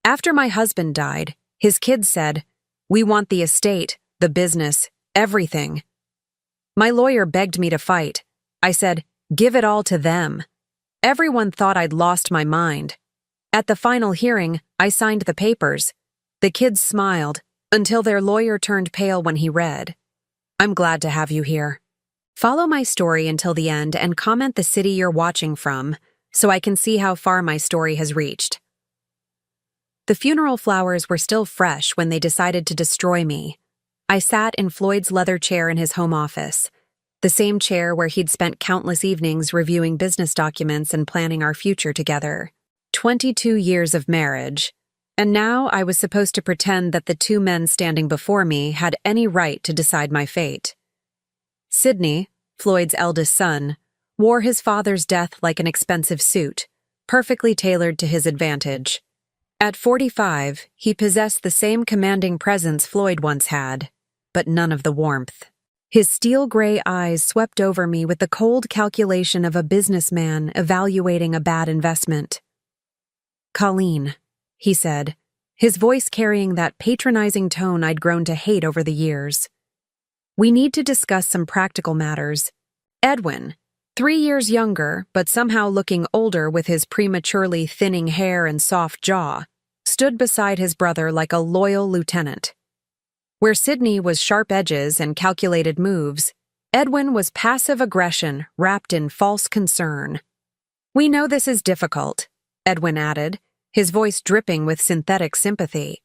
After my husband died, his kids said, "We want the estate, the business, everything." My lawyer begged me to fight. I said, "Give it all to them." Everyone thought I'd lost my mind. At the final hearing, I signed the papers. The kids smiled, until their lawyer turned pale when he read. I'm glad to have you here. Follow my story until the end and comment the city you're watching from, so I can see how far my story has reached. The funeral flowers were still fresh when they decided to destroy me. I sat in Floyd's leather chair in his home office, the same chair where he'd spent countless evenings reviewing business documents and planning our future together. 22 years of marriage, and now I was supposed to pretend that the two men standing before me had any right to decide my fate. Sidney, Floyd's eldest son, wore his father's death like an expensive suit, perfectly tailored to his advantage. At 45, he possessed the same commanding presence Floyd once had, but none of the warmth. His steel-gray eyes swept over me with the cold calculation of a businessman evaluating a bad investment. "Colleen," he said, his voice carrying that patronizing tone I'd grown to hate over the years. "We need to discuss some practical matters." Edwin, 3 years younger but somehow looking older with his prematurely thinning hair and soft jaw, stood beside his brother like a loyal lieutenant. Where Sidney was sharp edges and calculated moves, Edwin was passive aggression wrapped in false concern. "We know this is difficult," Edwin added, his voice dripping with synthetic sympathy.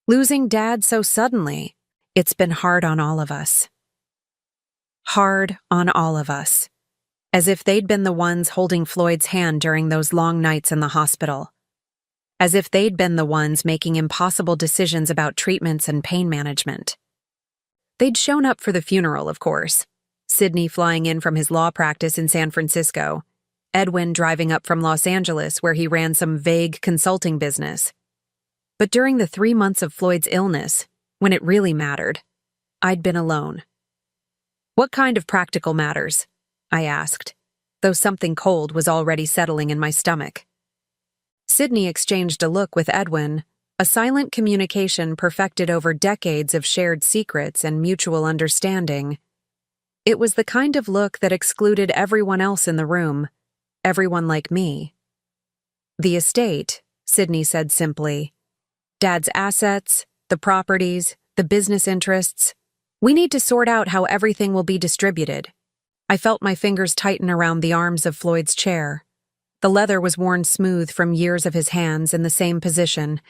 "Losing Dad so suddenly, it's been hard on all of us." Hard on all of us. As if they'd been the ones holding Floyd's hand during those long nights in the hospital. As if they'd been the ones making impossible decisions about treatments and pain management. They'd shown up for the funeral, of course. Sidney flying in from his law practice in San Francisco. Edwin driving up from Los Angeles where he ran some vague consulting business. But during the 3 months of Floyd's illness, when it really mattered, I'd been alone. "What kind of practical matters?" I asked, though something cold was already settling in my stomach. Sidney exchanged a look with Edwin, a silent communication perfected over decades of shared secrets and mutual understanding. It was the kind of look that excluded everyone else in the room, everyone like me. "The estate," Sidney said simply. "Dad's assets, the properties, the business interests. We need to sort out how everything will be distributed." I felt my fingers tighten around the arms of Floyd's chair. The leather was worn smooth from years of his hands in the same position,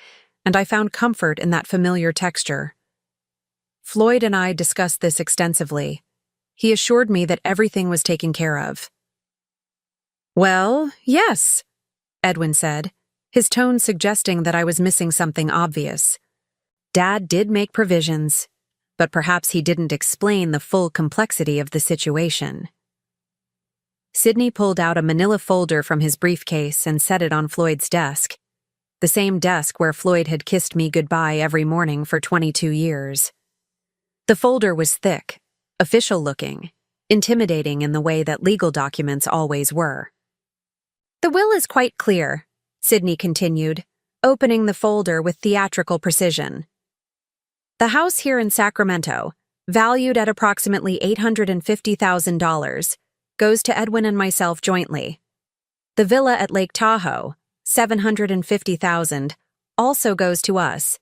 and I found comfort in that familiar texture. Floyd and I discussed this extensively. He assured me that everything was taken care of. "Well, yes," Edwin said, his tone suggesting that I was missing something obvious. Dad did make provisions, but perhaps he didn't explain the full complexity of the situation. Sidney pulled out a manila folder from his briefcase and set it on Floyd's desk, the same desk where Floyd had kissed me goodbye every morning for 22 years. The folder was thick, official-looking, intimidating in the way that legal documents always were. "The will is quite clear," Sidney continued, opening the folder with theatrical precision. "The house here in Sacramento, valued at approximately $850,000, goes to Edwin and myself jointly. The villa at Lake Tahoe, $750,000, also goes to us.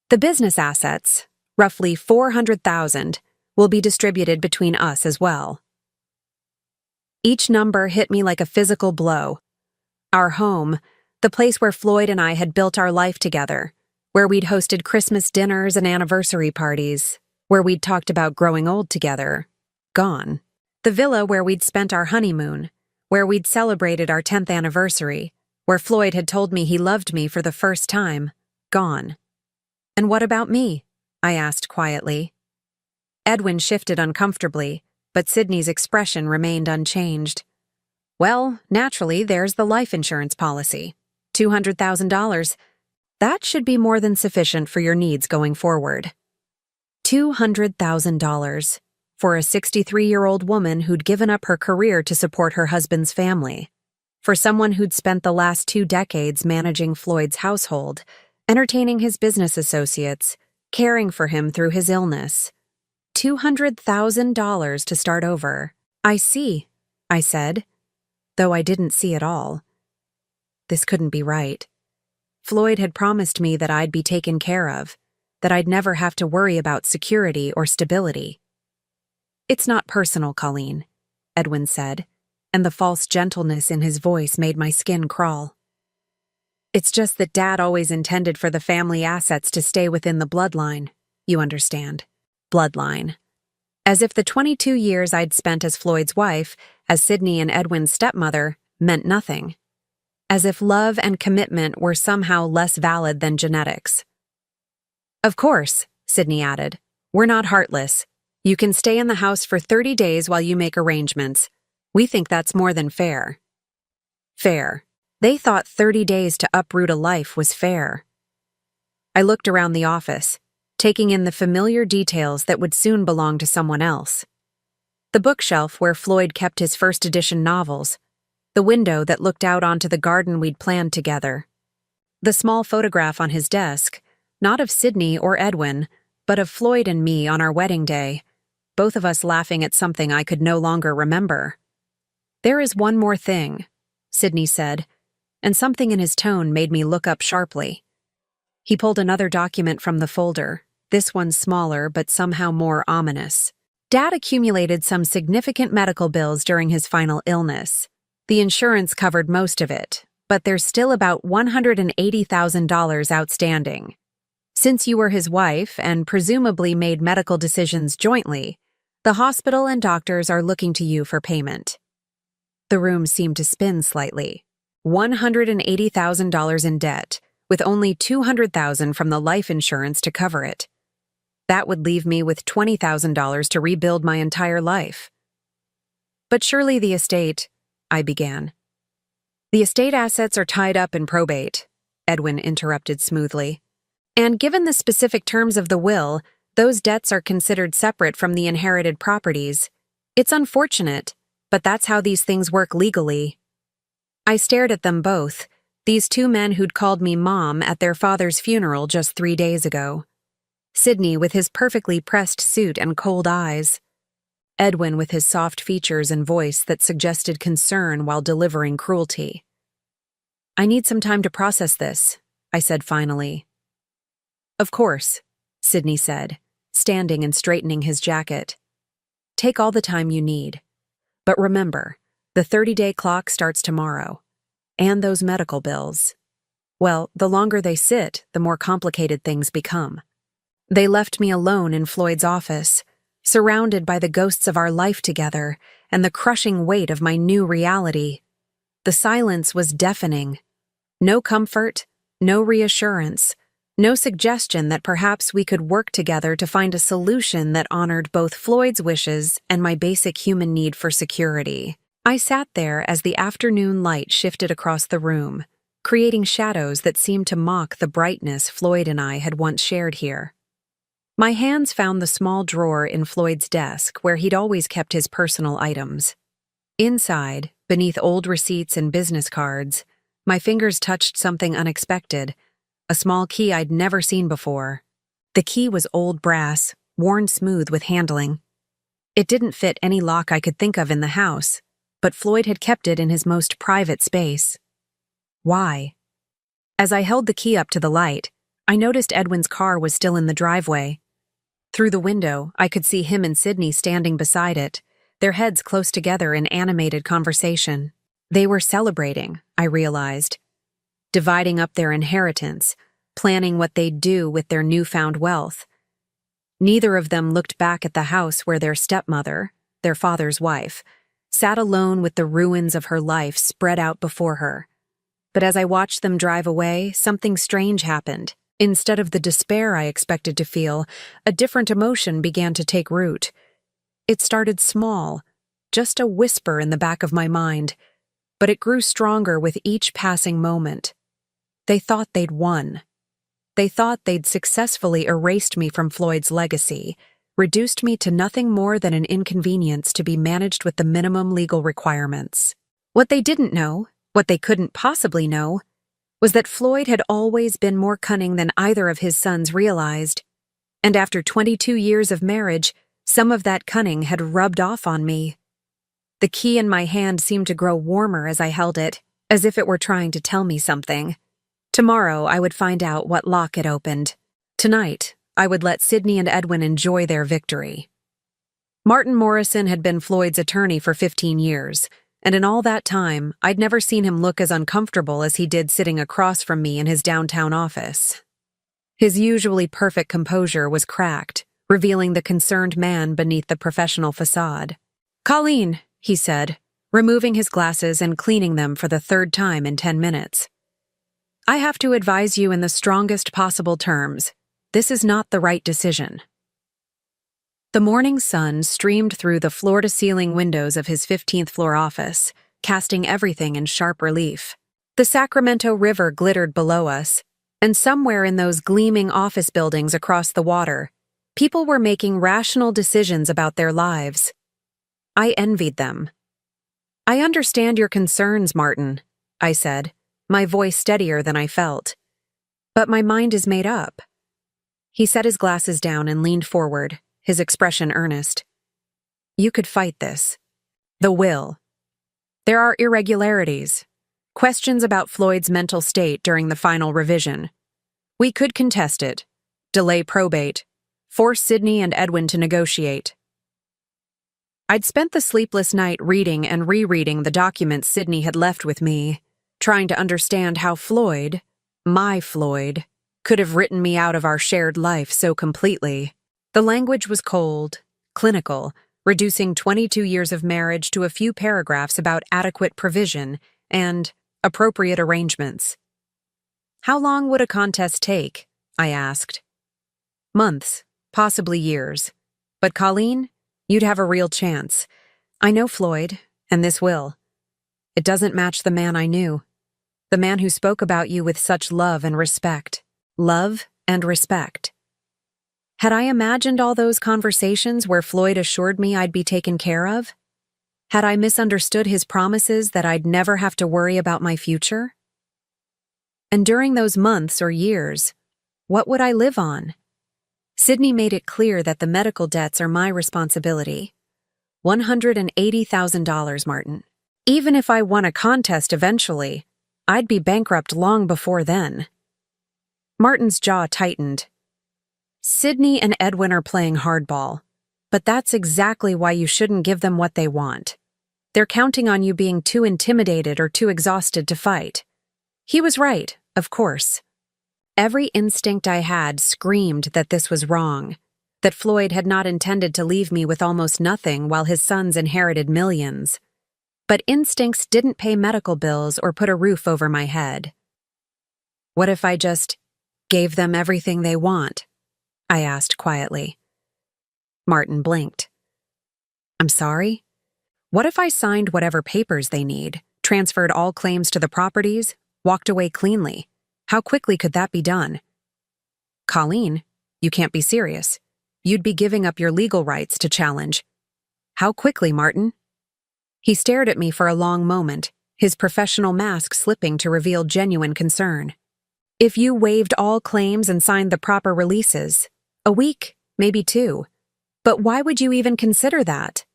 The business assets, roughly $400,000, will be distributed between us as well." Each number hit me like a physical blow. Our home, the place where Floyd and I had built our life together, where we'd hosted Christmas dinners and anniversary parties, where we'd talked about growing old together, gone. The villa where we'd spent our honeymoon, where we'd celebrated our 10th anniversary, where Floyd had told me he loved me for the first time, gone. "And what about me?" I asked quietly. Edwin shifted uncomfortably, but Sidney's expression remained unchanged. "Well, naturally, there's the life insurance policy. $200,000. That should be more than sufficient for your needs going forward." $200,000 for a 63-year-old woman who'd given up her career to support her husband's family. For someone who'd spent the last 2 decades managing Floyd's household, entertaining his business associates, caring for him through his illness. $200,000 to start over. I see, I said, though I didn't see it all. This couldn't be right. Floyd had promised me that I'd be taken care of, that I'd never have to worry about security or stability. It's not personal, Colleen, Edwin said, and the false gentleness in his voice made my skin crawl. It's just that Dad always intended for the family assets to stay within the bloodline, you understand. Bloodline. As if the 22 years I'd spent as Floyd's wife, as Sydney and Edwin's stepmother, meant nothing. As if love and commitment were somehow less valid than genetics. Of course, Sydney added, we're not heartless. You can stay in the house for 30 days while you make arrangements. We think that's more than fair. Fair. They thought 30 days to uproot a life was fair. I looked around the office, taking in the familiar details that would soon belong to someone else. The bookshelf where Floyd kept his first edition novels, the window that looked out onto the garden we'd planned together, the small photograph on his desk, not of Sydney or Edwin, but of Floyd and me on our wedding day, both of us laughing at something I could no longer remember. There is one more thing, Sydney said, and something in his tone made me look up sharply. He pulled another document from the folder, this one smaller but somehow more ominous. Dad accumulated some significant medical bills during his final illness. The insurance covered most of it, but there's still about $180,000 outstanding. Since you were his wife and presumably made medical decisions jointly, the hospital and doctors are looking to you for payment. The room seemed to spin slightly. $180,000 in debt, with only $200,000 from the life insurance to cover it. That would leave me with $20,000 to rebuild my entire life. But surely the estate, I began. The estate assets are tied up in probate, Edwin interrupted smoothly. And given the specific terms of the will, those debts are considered separate from the inherited properties. It's unfortunate, but that's how these things work legally. I stared at them both, these 2 men who'd called me Mom at their father's funeral just 3 days ago. Sydney with his perfectly pressed suit and cold eyes. Edwin with his soft features and voice that suggested concern while delivering cruelty. I need some time to process this, I said finally. Of course, Sydney said, standing and straightening his jacket. Take all the time you need. But remember, the 30-day clock starts tomorrow. And those medical bills. Well, the longer they sit, the more complicated things become. They left me alone in Floyd's office, surrounded by the ghosts of our life together and the crushing weight of my new reality. The silence was deafening. No comfort, no reassurance, no suggestion that perhaps we could work together to find a solution that honored both Floyd's wishes and my basic human need for security. I sat there as the afternoon light shifted across the room, creating shadows that seemed to mock the brightness Floyd and I had once shared here. My hands found the small drawer in Floyd's desk where he'd always kept his personal items. Inside, beneath old receipts and business cards, my fingers touched something unexpected, a small key I'd never seen before. The key was old brass, worn smooth with handling. It didn't fit any lock I could think of in the house, but Floyd had kept it in his most private space. Why? As I held the key up to the light, I noticed Edwin's car was still in the driveway. Through the window, I could see him and Sydney standing beside it, their heads close together in animated conversation. They were celebrating, I realized, dividing up their inheritance, planning what they'd do with their newfound wealth. Neither of them looked back at the house where their stepmother, their father's wife, sat alone with the ruins of her life spread out before her. But as I watched them drive away, something strange happened. Instead of the despair I expected to feel, a different emotion began to take root. It started small, just a whisper in the back of my mind, but it grew stronger with each passing moment. They thought they'd won. They thought they'd successfully erased me from Floyd's legacy, reduced me to nothing more than an inconvenience to be managed with the minimum legal requirements. What they didn't know, What they couldn't possibly know was that Floyd had always been more cunning than either of his sons realized, and after 22 years of marriage, some of that cunning had rubbed off on me. The key in my hand seemed to grow warmer as I held it, as if it were trying to tell me something. Tomorrow I would find out what lock it opened. Tonight, I would let Sydney and Edwin enjoy their victory. Martin Morrison had been Floyd's attorney for 15 years, and in all that time, I'd never seen him look as uncomfortable as he did sitting across from me in his downtown office. His usually perfect composure was cracked, revealing the concerned man beneath the professional facade. "Colleen," he said, removing his glasses and cleaning them for the third time in 10 minutes. "I have to advise you in the strongest possible terms. This is not the right decision." The morning sun streamed through the floor-to-ceiling windows of his 15th floor office, casting everything in sharp relief. The Sacramento River glittered below us, and somewhere in those gleaming office buildings across the water, people were making rational decisions about their lives. I envied them. "I understand your concerns, Martin," I said, my voice steadier than I felt. "But my mind is made up." He set his glasses down and leaned forward, his expression earnest. "You could fight this. The will. There are irregularities, questions about Floyd's mental state during the final revision. We could contest it, delay probate, force Sydney and Edwin to negotiate." I'd spent the sleepless night reading and rereading the documents Sydney had left with me, trying to understand how Floyd, my Floyd, could have written me out of our shared life so completely. The language was cold, clinical, reducing 22 years of marriage to a few paragraphs about adequate provision and appropriate arrangements. "How long would a contest take?" I asked. "Months, possibly years. But Colleen, you'd have a real chance. I know Floyd, and this will. It doesn't match the man I knew. The man who spoke about you with such love and respect. Love and respect." Had I imagined all those conversations where Floyd assured me I'd be taken care of? Had I misunderstood his promises that I'd never have to worry about my future? And during those months or years, what would I live on? Sydney made it clear that the medical debts are my responsibility. $180,000, Martin. Even if I won a contest eventually, I'd be bankrupt long before then. Martin's jaw tightened. "Sydney and Edwin are playing hardball, but that's exactly why you shouldn't give them what they want. They're counting on you being too intimidated or too exhausted to fight." He was right, of course. Every instinct I had screamed that this was wrong, that Floyd had not intended to leave me with almost nothing while his sons inherited millions. But instincts didn't pay medical bills or put a roof over my head. "What if I just gave them everything they want?" I asked quietly. Martin blinked. "I'm sorry? What if I signed whatever papers they need, transferred all claims to the properties, walked away cleanly? How quickly could that be done?" "Colleen, you can't be serious. You'd be giving up your legal rights to challenge." "How quickly, Martin?" He stared at me for a long moment, his professional mask slipping to reveal genuine concern. "If you waived all claims and signed the proper releases, a week, maybe 2. But why would you even consider that?"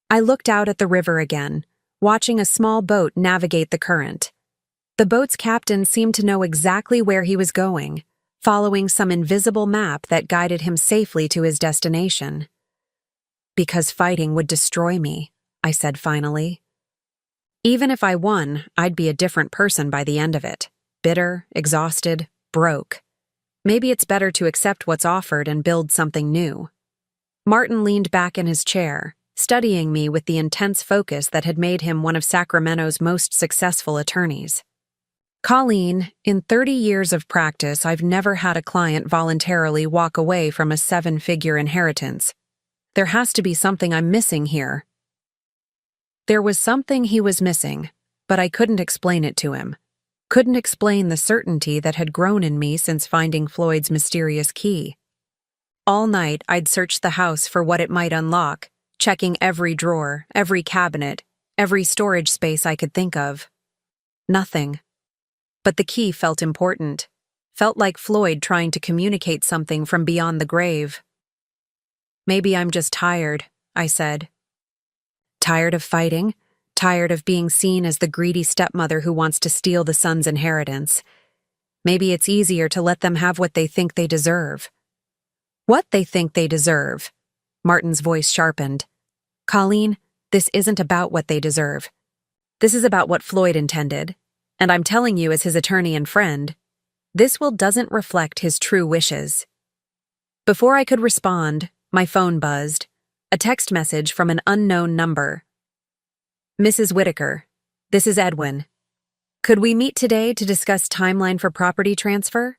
I looked out at the river again, watching a small boat navigate the current. The boat's captain seemed to know exactly where he was going, following some invisible map that guided him safely to his destination. "Because fighting would destroy me," I said finally. "Even if I won, I'd be a different person by the end of it. Bitter, exhausted, broke. Maybe it's better to accept what's offered and build something new." Martin leaned back in his chair, studying me with the intense focus that had made him one of Sacramento's most successful attorneys. "Colleen, in 30 years of practice, I've never had a client voluntarily walk away from a 7-figure inheritance. There has to be something I'm missing here." There was something he was missing, but I couldn't explain it to him. Couldn't explain the certainty that had grown in me since finding Floyd's mysterious key. All night, I'd searched the house for what it might unlock, checking every drawer, every cabinet, every storage space I could think of. Nothing. But the key felt important. Felt like Floyd trying to communicate something from beyond the grave. Maybe I'm just tired, I said. Tired of fighting? Tired of being seen as the greedy stepmother who wants to steal the son's inheritance. Maybe it's easier to let them have what they think they deserve. What they think they deserve. Martin's voice sharpened. Colleen, this isn't about what they deserve. This is about what Floyd intended. And I'm telling you as his attorney and friend, this will doesn't reflect his true wishes. Before I could respond, my phone buzzed. A text message from an unknown number. Mrs. Whitaker, this is Edwin. Could we meet today to discuss timeline for property transfer?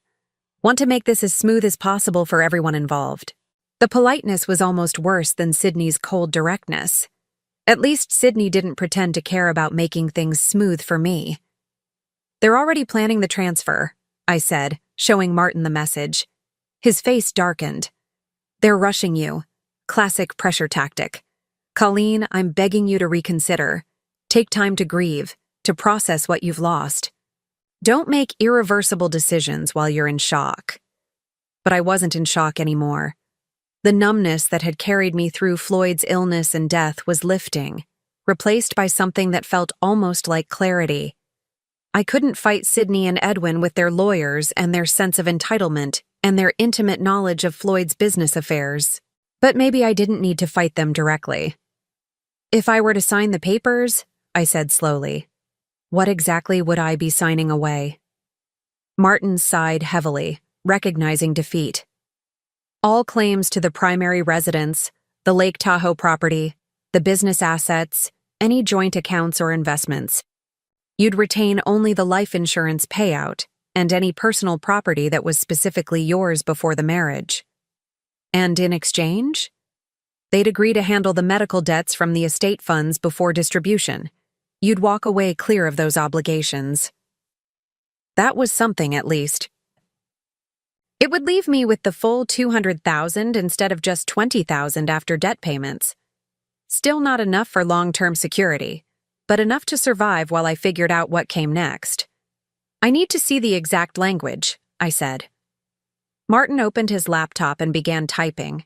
Want to make this as smooth as possible for everyone involved. The politeness was almost worse than Sydney's cold directness. At least Sydney didn't pretend to care about making things smooth for me. They're already planning the transfer, I said, showing Martin the message. His face darkened. They're rushing you. Classic pressure tactic. Colleen, I'm begging you to reconsider. Take time to grieve, to process what you've lost. Don't make irreversible decisions while you're in shock. But I wasn't in shock anymore. The numbness that had carried me through Floyd's illness and death was lifting, replaced by something that felt almost like clarity. I couldn't fight Sydney and Edwin with their lawyers and their sense of entitlement and their intimate knowledge of Floyd's business affairs. But maybe I didn't need to fight them directly. If I were to sign the papers, I said slowly, what exactly would I be signing away? Martin sighed heavily, recognizing defeat. All claims to the primary residence, the Lake Tahoe property, the business assets, any joint accounts or investments. You'd retain only the life insurance payout and any personal property that was specifically yours before the marriage. And in exchange? They'd agree to handle the medical debts from the estate funds before distribution. You'd walk away clear of those obligations. That was something, at least. It would leave me with the full $200,000 instead of just $20,000 after debt payments. Still not enough for long-term security, but enough to survive while I figured out what came next. I need to see the exact language, I said. Martin opened his laptop and began typing.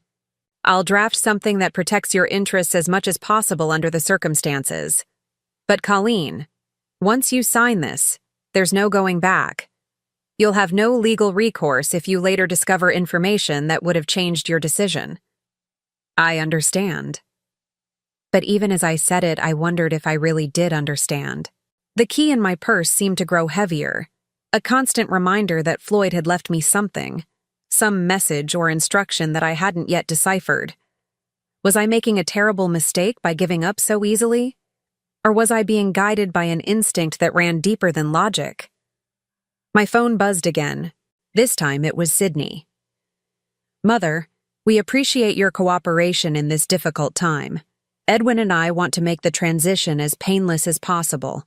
I'll draft something that protects your interests as much as possible under the circumstances. But Colleen, once you sign this, there's no going back. You'll have no legal recourse if you later discover information that would have changed your decision. I understand. But even as I said it, I wondered if I really did understand. The key in my purse seemed to grow heavier, a constant reminder that Floyd had left me something, some message or instruction that I hadn't yet deciphered. Was I making a terrible mistake by giving up so easily? Or was I being guided by an instinct that ran deeper than logic? My phone buzzed again. This time it was Sydney. Mother, we appreciate your cooperation in this difficult time. Edwin and I want to make the transition as painless as possible.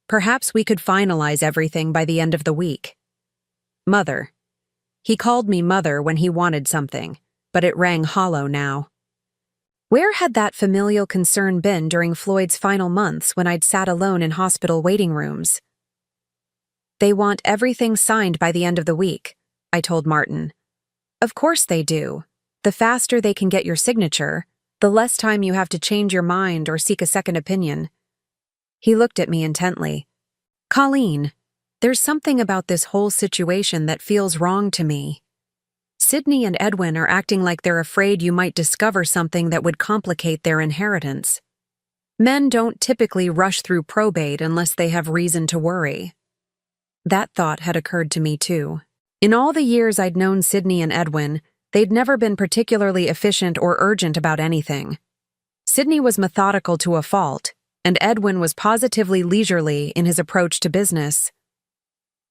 Perhaps we could finalize everything by the end of the week. Mother. He called me Mother when he wanted something, but it rang hollow now. Where had that familial concern been during Floyd's final months when I'd sat alone in hospital waiting rooms? They want everything signed by the end of the week, I told Martin. Of course they do. The faster they can get your signature, the less time you have to change your mind or seek a second opinion. He looked at me intently. Colleen, there's something about this whole situation that feels wrong to me. Sydney and Edwin are acting like they're afraid you might discover something that would complicate their inheritance. Men don't typically rush through probate unless they have reason to worry. That thought had occurred to me too. In all the years I'd known Sydney and Edwin, they'd never been particularly efficient or urgent about anything. Sydney was methodical to a fault, and Edwin was positively leisurely in his approach to business.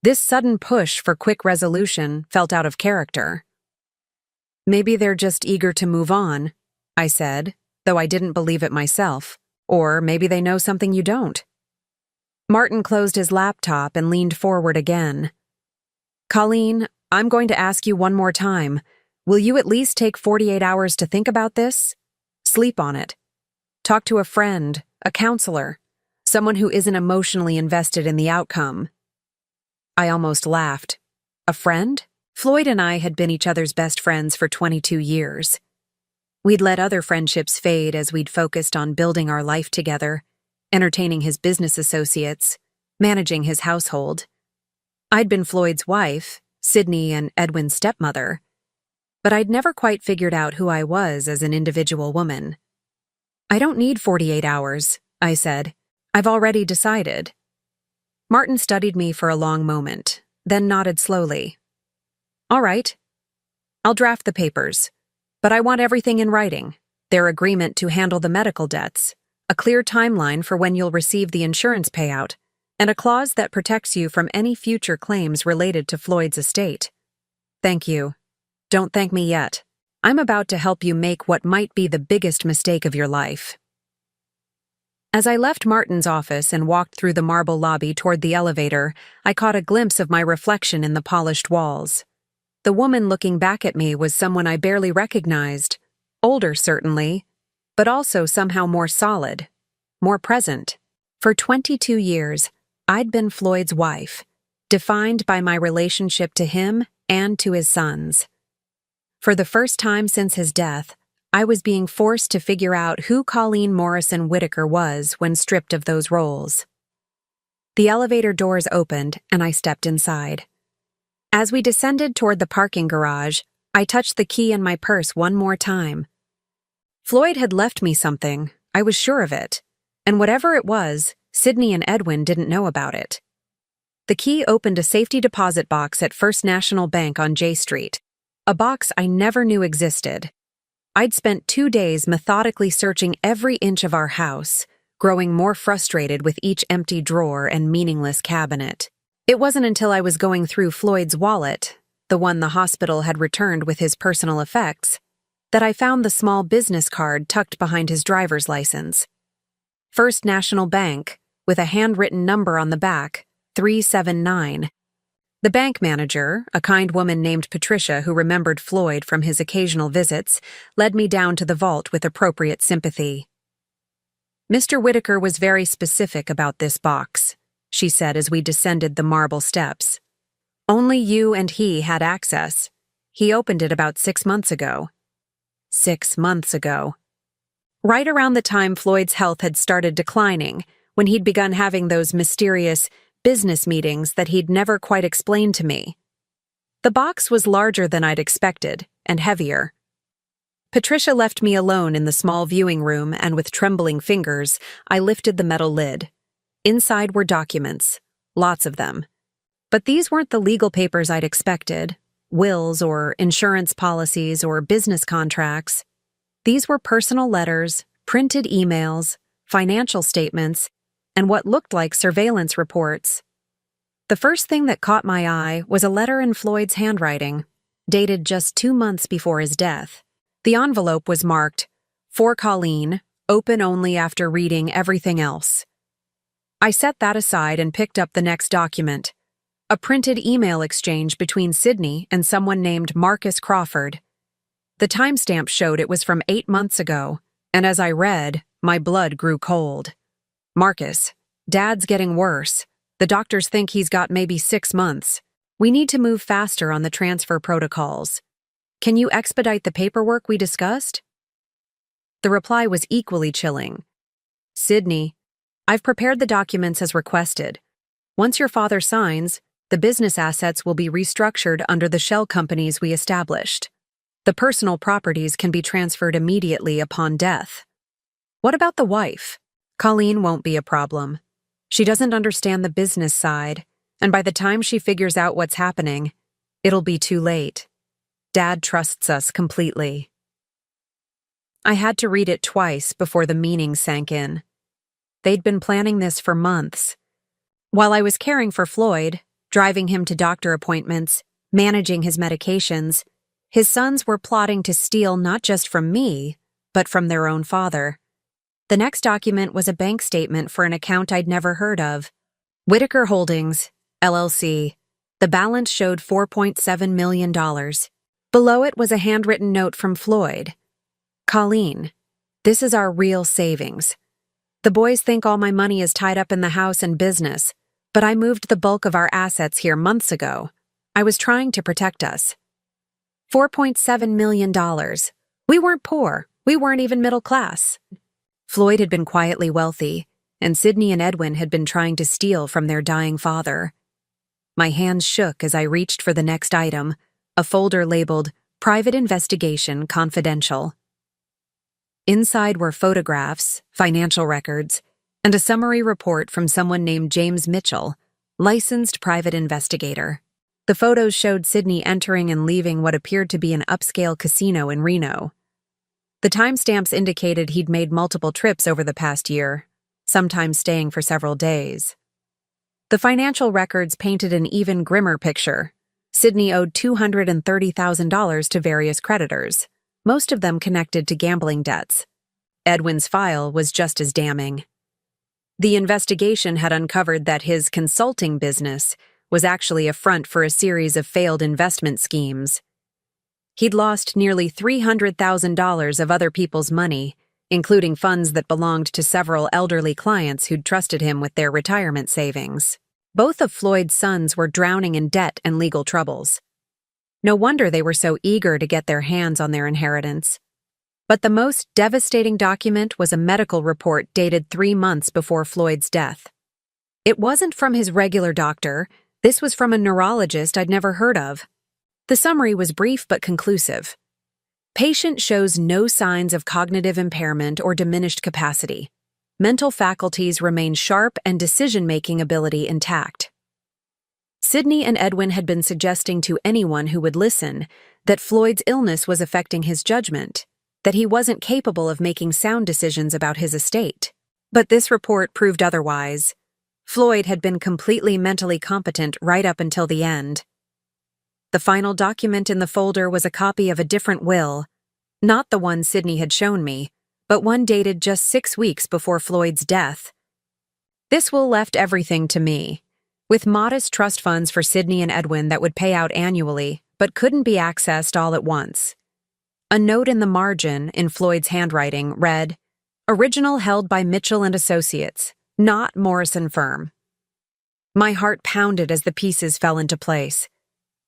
This sudden push for quick resolution felt out of character. Maybe they're just eager to move on, I said, though I didn't believe it myself. Or maybe they know something you don't. Martin closed his laptop and leaned forward again. Colleen, I'm going to ask you one more time. Will you at least take 48 hours to think about this? Sleep on it. Talk to a friend, a counselor, someone who isn't emotionally invested in the outcome. I almost laughed. A friend? Floyd and I had been each other's best friends for 22 years. We'd let other friendships fade as we'd focused on building our life together, entertaining his business associates, managing his household. I'd been Floyd's wife, Sydney and Edwin's stepmother, but I'd never quite figured out who I was as an individual woman. "I don't need 48 hours, I said. "I've already decided." Martin studied me for a long moment, then nodded slowly. "All right. I'll draft the papers, but I want everything in writing. Their agreement to handle the medical debts, a clear timeline for when you'll receive the insurance payout, and a clause that protects you from any future claims related to Floyd's estate." "Thank you. Don't thank me yet. I'm about to help you make what might be the biggest mistake of your life." As I left Martin's office and walked through the marble lobby toward the elevator, I caught a glimpse of my reflection in the polished walls. The woman looking back at me was someone I barely recognized. Older, certainly, but also somehow more solid, more present. For 22 years, I'd been Floyd's wife, defined by my relationship to him and to his sons. For the first time since his death, I was being forced to figure out who Colleen Morrison Whitaker was when stripped of those roles. The elevator doors opened, and I stepped inside. As we descended toward the parking garage, I touched the key in my purse one more time. Floyd had left me something, I was sure of it, and whatever it was, Sydney and Edwin didn't know about it. The key opened a safety deposit box at First National Bank on J Street, a box I never knew existed. I'd spent 2 days methodically searching every inch of our house, growing more frustrated with each empty drawer and meaningless cabinet. It wasn't until I was going through Floyd's wallet, the one the hospital had returned with his personal effects, that I found the small business card tucked behind his driver's license. First National Bank, with a handwritten number on the back, 379. The bank manager, a kind woman named Patricia who remembered Floyd from his occasional visits, led me down to the vault with appropriate sympathy. "Mr. Whitaker was very specific about this box," she said as we descended the marble steps. "Only you and he had access. He opened it about 6 months ago." 6 months ago. Right around the time Floyd's health had started declining, when he'd begun having those mysterious business meetings that he'd never quite explained to me. The box was larger than I'd expected, and heavier. Patricia left me alone in the small viewing room, and with trembling fingers, I lifted the metal lid. Inside were documents, lots of them. But these weren't the legal papers I'd expected, wills or insurance policies or business contracts. These were personal letters, printed emails, financial statements, and what looked like surveillance reports. The first thing that caught my eye was a letter in Floyd's handwriting, dated just 2 months before his death. The envelope was marked, "For Colleen, open only after reading everything else." I set that aside and picked up the next document, a printed email exchange between Sydney and someone named Marcus Crawford. The timestamp showed it was from 8 months ago, and as I read, my blood grew cold. "Marcus, Dad's getting worse. The doctors think he's got maybe 6 months. We need to move faster on the transfer protocols. Can you expedite the paperwork we discussed?" The reply was equally chilling. "Sydney, I've prepared the documents as requested. Once your father signs, the business assets will be restructured under the shell companies we established. The personal properties can be transferred immediately upon death. What about the wife? Colleen won't be a problem. She doesn't understand the business side, and by the time she figures out what's happening, it'll be too late. Dad trusts us completely." I had to read it twice before the meaning sank in. They'd been planning this for months. While I was caring for Floyd, driving him to doctor appointments, managing his medications, his sons were plotting to steal not just from me, but from their own father. The next document was a bank statement for an account I'd never heard of. Whitaker Holdings, LLC. The balance showed $4.7 million. Below it was a handwritten note from Floyd. "Colleen, this is our real savings. The boys think all my money is tied up in the house and business, but I moved the bulk of our assets here months ago. I was trying to protect us. $4.7 million. We weren't poor. We weren't even middle class. Floyd had been quietly wealthy, and Sydney and Edwin had been trying to steal from their dying father. My hands shook as I reached for the next item, a folder labeled Private Investigation Confidential. Inside were photographs, financial records, and a summary report from someone named James Mitchell, licensed private investigator. The photos showed Sydney entering and leaving what appeared to be an upscale casino in Reno. The timestamps indicated he'd made multiple trips over the past year, sometimes staying for several days. The financial records painted an even grimmer picture. Sydney owed $230,000 to various creditors, most of them connected to gambling debts. Edwin's file was just as damning. The investigation had uncovered that his consulting business was actually a front for a series of failed investment schemes. He'd lost nearly $300,000 of other people's money, including funds that belonged to several elderly clients who'd trusted him with their retirement savings. Both of Floyd's sons were drowning in debt and legal troubles. No wonder they were so eager to get their hands on their inheritance. But the most devastating document was a medical report dated 3 months before Floyd's death. It wasn't from his regular doctor. This was from a neurologist I'd never heard of. The summary was brief but conclusive. Patient shows no signs of cognitive impairment or diminished capacity. Mental faculties remain sharp and decision-making ability intact. Sydney and Edwin had been suggesting to anyone who would listen that Floyd's illness was affecting his judgment, that he wasn't capable of making sound decisions about his estate. But this report proved otherwise. Floyd had been completely mentally competent right up until the end. The final document in the folder was a copy of a different will, not the one Sydney had shown me, but one dated just 6 weeks before Floyd's death. This will left everything to me, with modest trust funds for Sydney and Edwin that would pay out annually, but couldn't be accessed all at once. A note in the margin, in Floyd's handwriting, read, "Original held by Mitchell and Associates, not Morrison Firm." My heart pounded as the pieces fell into place.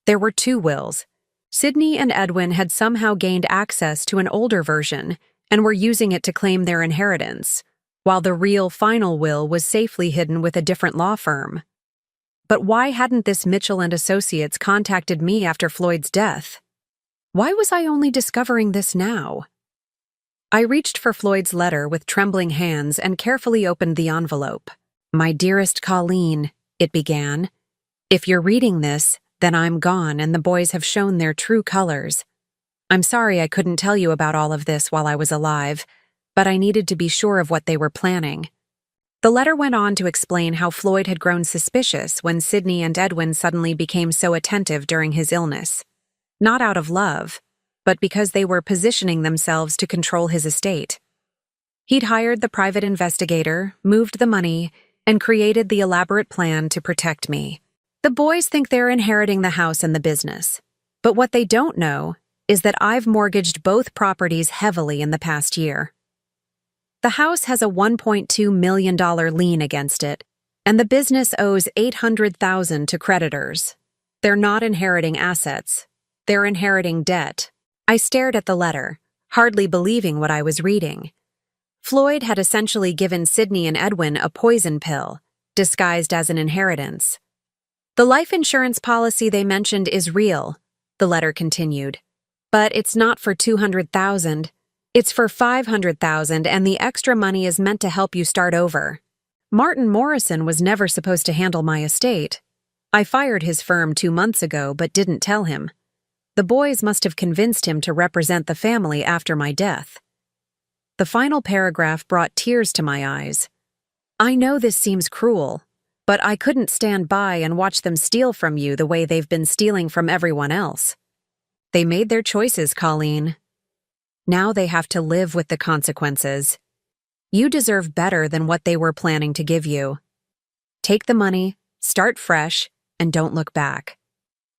There were 2 wills. Sydney and Edwin had somehow gained access to an older version and were using it to claim their inheritance, while the real final will was safely hidden with a different law firm. But why hadn't this Mitchell and Associates contacted me after Floyd's death? Why was I only discovering this now? I reached for Floyd's letter with trembling hands and carefully opened the envelope. "My dearest Colleen," it began. "If you're reading this, then I'm gone and the boys have shown their true colors. I'm sorry I couldn't tell you about all of this while I was alive, but I needed to be sure of what they were planning." The letter went on to explain how Floyd had grown suspicious when Sydney and Edwin suddenly became so attentive during his illness. Not out of love, but because they were positioning themselves to control his estate. He'd hired the private investigator, moved the money, and created the elaborate plan to protect me. The boys think they're inheriting the house and the business, but what they don't know is that I've mortgaged both properties heavily in the past year. The house has a $1.2 million lien against it, and the business owes $800,000 to creditors. They're not inheriting assets. They're inheriting debt. I stared at the letter, hardly believing what I was reading. Floyd had essentially given Sydney and Edwin a poison pill, disguised as an inheritance. "The life insurance policy they mentioned is real," the letter continued. "But it's not for $200,000. It's for $500,000, and the extra money is meant to help you start over. Martin Morrison was never supposed to handle my estate. I fired his firm 2 months ago, but didn't tell him. The boys must have convinced him to represent the family after my death." The final paragraph brought tears to my eyes. "I know this seems cruel, but I couldn't stand by and watch them steal from you the way they've been stealing from everyone else. They made their choices, Colleen. Now they have to live with the consequences. You deserve better than what they were planning to give you. Take the money, start fresh, and don't look back.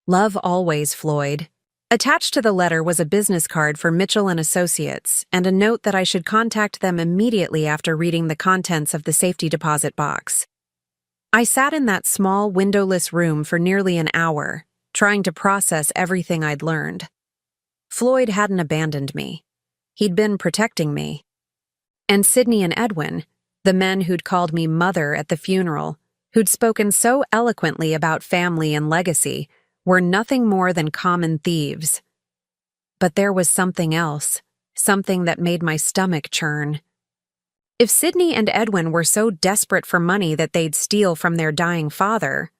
Love always, Floyd." Attached to the letter was a business card for Mitchell and Associates and a note that I should contact them immediately after reading the contents of the safety deposit box. I sat in that small, windowless room for nearly an hour, trying to process everything I'd learned. Floyd hadn't abandoned me. He'd been protecting me. And Sydney and Edwin, the men who'd called me mother at the funeral, who'd spoken so eloquently about family and legacy, were nothing more than common thieves. But there was something else, something that made my stomach churn. If Sydney and Edwin were so desperate for money that they'd steal from their dying father,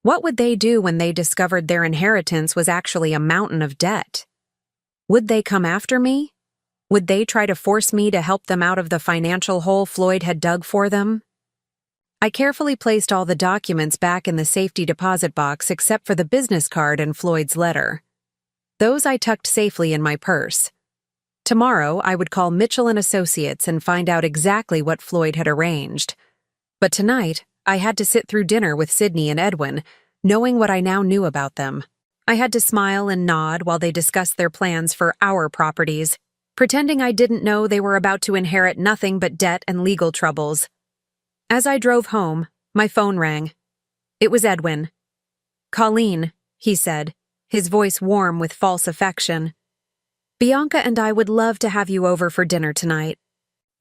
what would they do when they discovered their inheritance was actually a mountain of debt? Would they come after me? Would they try to force me to help them out of the financial hole Floyd had dug for them? I carefully placed all the documents back in the safety deposit box except for the business card and Floyd's letter. Those I tucked safely in my purse. Tomorrow, I would call Mitchell and Associates and find out exactly what Floyd had arranged. But tonight, I had to sit through dinner with Sydney and Edwin, knowing what I now knew about them. I had to smile and nod while they discussed their plans for our properties, pretending I didn't know they were about to inherit nothing but debt and legal troubles. As I drove home, my phone rang. It was Edwin. "Colleen," he said, his voice warm with false affection. "Bianca and I would love to have you over for dinner tonight.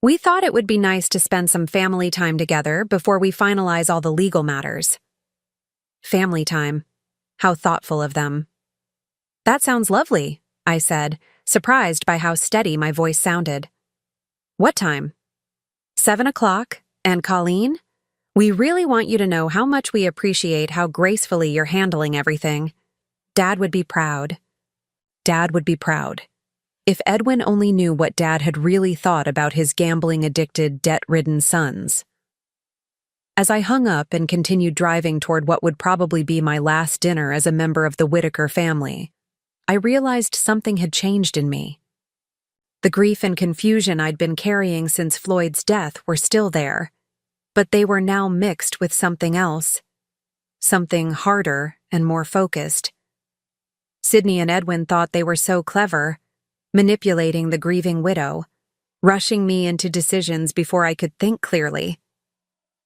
We thought it would be nice to spend some family time together before we finalize all the legal matters." Family time. How thoughtful of them. "That sounds lovely," I said, surprised by how steady my voice sounded. "What time?" 7 o'clock. And Colleen, we really want you to know how much we appreciate how gracefully you're handling everything. Dad would be proud. Dad would be proud. If Edwin only knew what Dad had really thought about his gambling-addicted, debt-ridden sons. As I hung up and continued driving toward what would probably be my last dinner as a member of the Whitaker family, I realized something had changed in me. The grief and confusion I'd been carrying since Floyd's death were still there, but they were now mixed with something else. Something harder and more focused. Sydney and Edwin thought they were so clever, manipulating the grieving widow, rushing me into decisions before I could think clearly.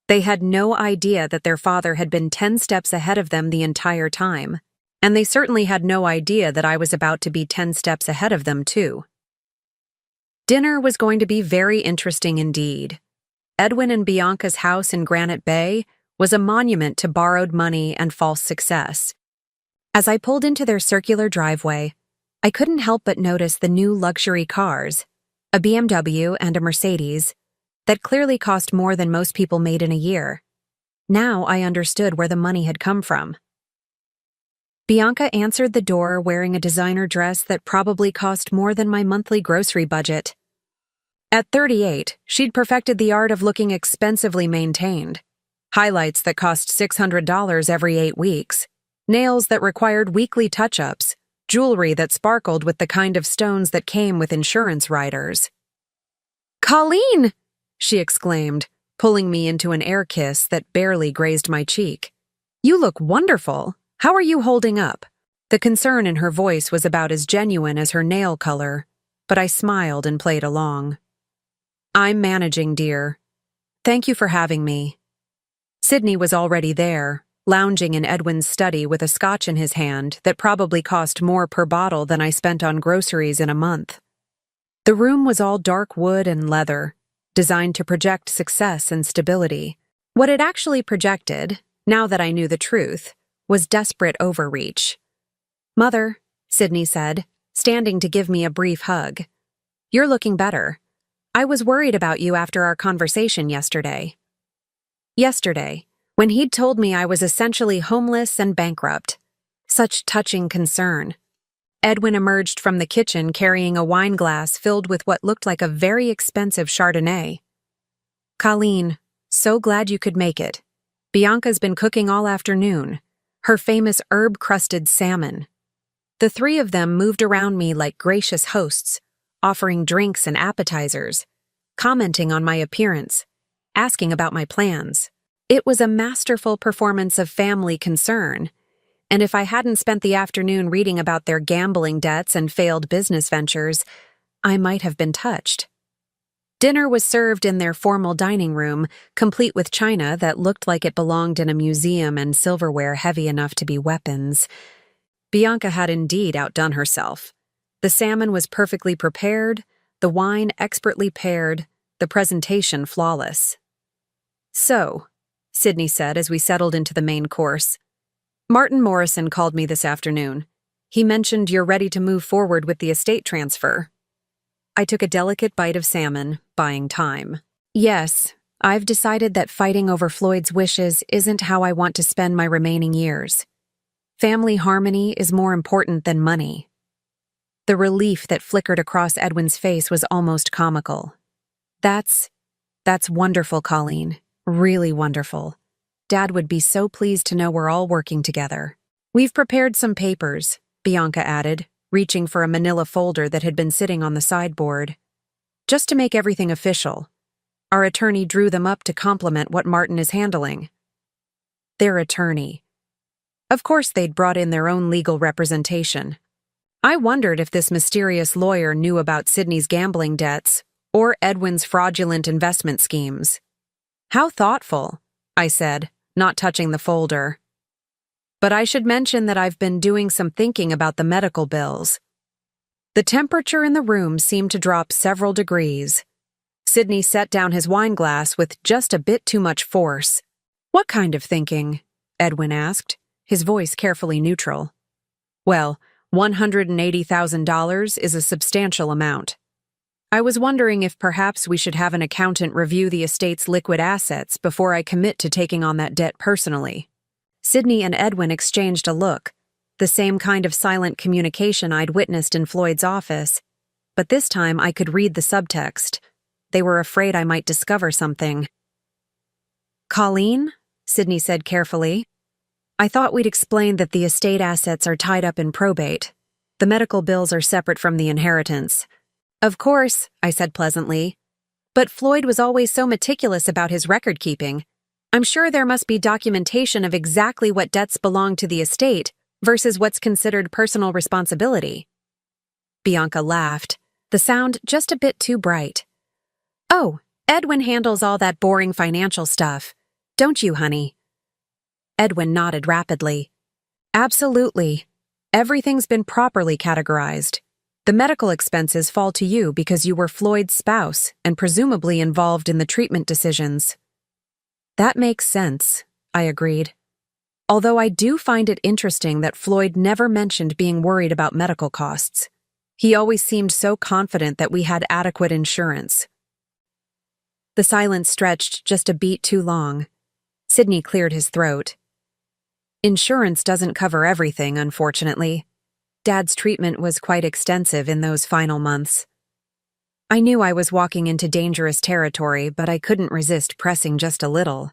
They had no idea that their father had been 10 steps ahead of them the entire time, and they certainly had no idea that I was about to be 10 steps ahead of them too. Dinner was going to be very interesting indeed. Edwin and Bianca's house in Granite Bay was a monument to borrowed money and false success. As I pulled into their circular driveway, I couldn't help but notice the new luxury cars, a BMW and a Mercedes, that clearly cost more than most people made in a year. Now I understood where the money had come from. Bianca answered the door wearing a designer dress that probably cost more than my monthly grocery budget. At 38, she'd perfected the art of looking expensively maintained. Highlights that cost $600 every 8 weeks, nails that required weekly touch-ups, jewelry that sparkled with the kind of stones that came with insurance riders. "Colleen!" she exclaimed, pulling me into an air kiss that barely grazed my cheek. "You look wonderful. How are you holding up?" The concern in her voice was about as genuine as her nail color, but I smiled and played along. "I'm managing, dear. Thank you for having me." Sydney was already there, lounging in Edwin's study with a scotch in his hand that probably cost more per bottle than I spent on groceries in a month. The room was all dark wood and leather, designed to project success and stability. What it actually projected, now that I knew the truth, was desperate overreach. "Mother," Sydney said, standing to give me a brief hug. "You're looking better. I was worried about you after our conversation yesterday." Yesterday, when he'd told me I was essentially homeless and bankrupt. Such touching concern. Edwin emerged from the kitchen carrying a wine glass filled with what looked like a very expensive Chardonnay. "Colleen, so glad you could make it. Bianca's been cooking all afternoon. Her famous herb-crusted salmon." The three of them moved around me like gracious hosts, offering drinks and appetizers, commenting on my appearance, asking about my plans. It was a masterful performance of family concern, And if I hadn't spent the afternoon reading about their gambling debts and failed business ventures, I might have been touched. Dinner was served in their formal dining room, complete with china that looked like it belonged in a museum and silverware heavy enough to be weapons. Bianca had indeed outdone herself. The salmon was perfectly prepared, the wine expertly paired, the presentation flawless. "So," Sydney said as we settled into the main course, "Martin Morrison called me this afternoon. He mentioned you're ready to move forward with the estate transfer." I took a delicate bite of salmon, buying time. "Yes, I've decided that fighting over Floyd's wishes isn't how I want to spend my remaining years. Family harmony is more important than money." The relief that flickered across Edwin's face was almost comical. That's wonderful, Colleen. Really wonderful. Dad would be so pleased to know we're all working together. "We've prepared some papers," Bianca added, reaching for a manila folder that had been sitting on the sideboard. "Just to make everything official. Our attorney drew them up to complement what Martin is handling." Their attorney. Of course they'd brought in their own legal representation. I wondered if this mysterious lawyer knew about Sydney's gambling debts or Edwin's fraudulent investment schemes. "How thoughtful," I said, not touching the folder. "But I should mention that I've been doing some thinking about the medical bills." The temperature in the room seemed to drop several degrees. Sydney set down his wine glass with just a bit too much force. "What kind of thinking?" Edwin asked, his voice carefully neutral. "Well, $180,000 is a substantial amount. I was wondering if perhaps we should have an accountant review the estate's liquid assets before I commit to taking on that debt personally." Sydney and Edwin exchanged a look, the same kind of silent communication I'd witnessed in Floyd's office, but this time I could read the subtext. They were afraid I might discover something. "Colleen," Sydney said carefully, "I thought we'd explain that the estate assets are tied up in probate. The medical bills are separate from the inheritance." "Of course," I said pleasantly. "But Floyd was always so meticulous about his record-keeping. I'm sure there must be documentation of exactly what debts belong to the estate versus what's considered personal responsibility." Bianca laughed, the sound just a bit too bright. "Oh, Edwin handles all that boring financial stuff. Don't you, honey?" Edwin nodded rapidly. "Absolutely. Everything's been properly categorized. The medical expenses fall to you because you were Floyd's spouse and presumably involved in the treatment decisions." "That makes sense," I agreed. Although I do find it interesting that Floyd never mentioned being worried about medical costs. He always seemed so confident that we had adequate insurance. The silence stretched just a beat too long. Sydney cleared his throat. "Insurance doesn't cover everything, unfortunately. Dad's treatment was quite extensive in those final months." I knew I was walking into dangerous territory, but I couldn't resist pressing just a little.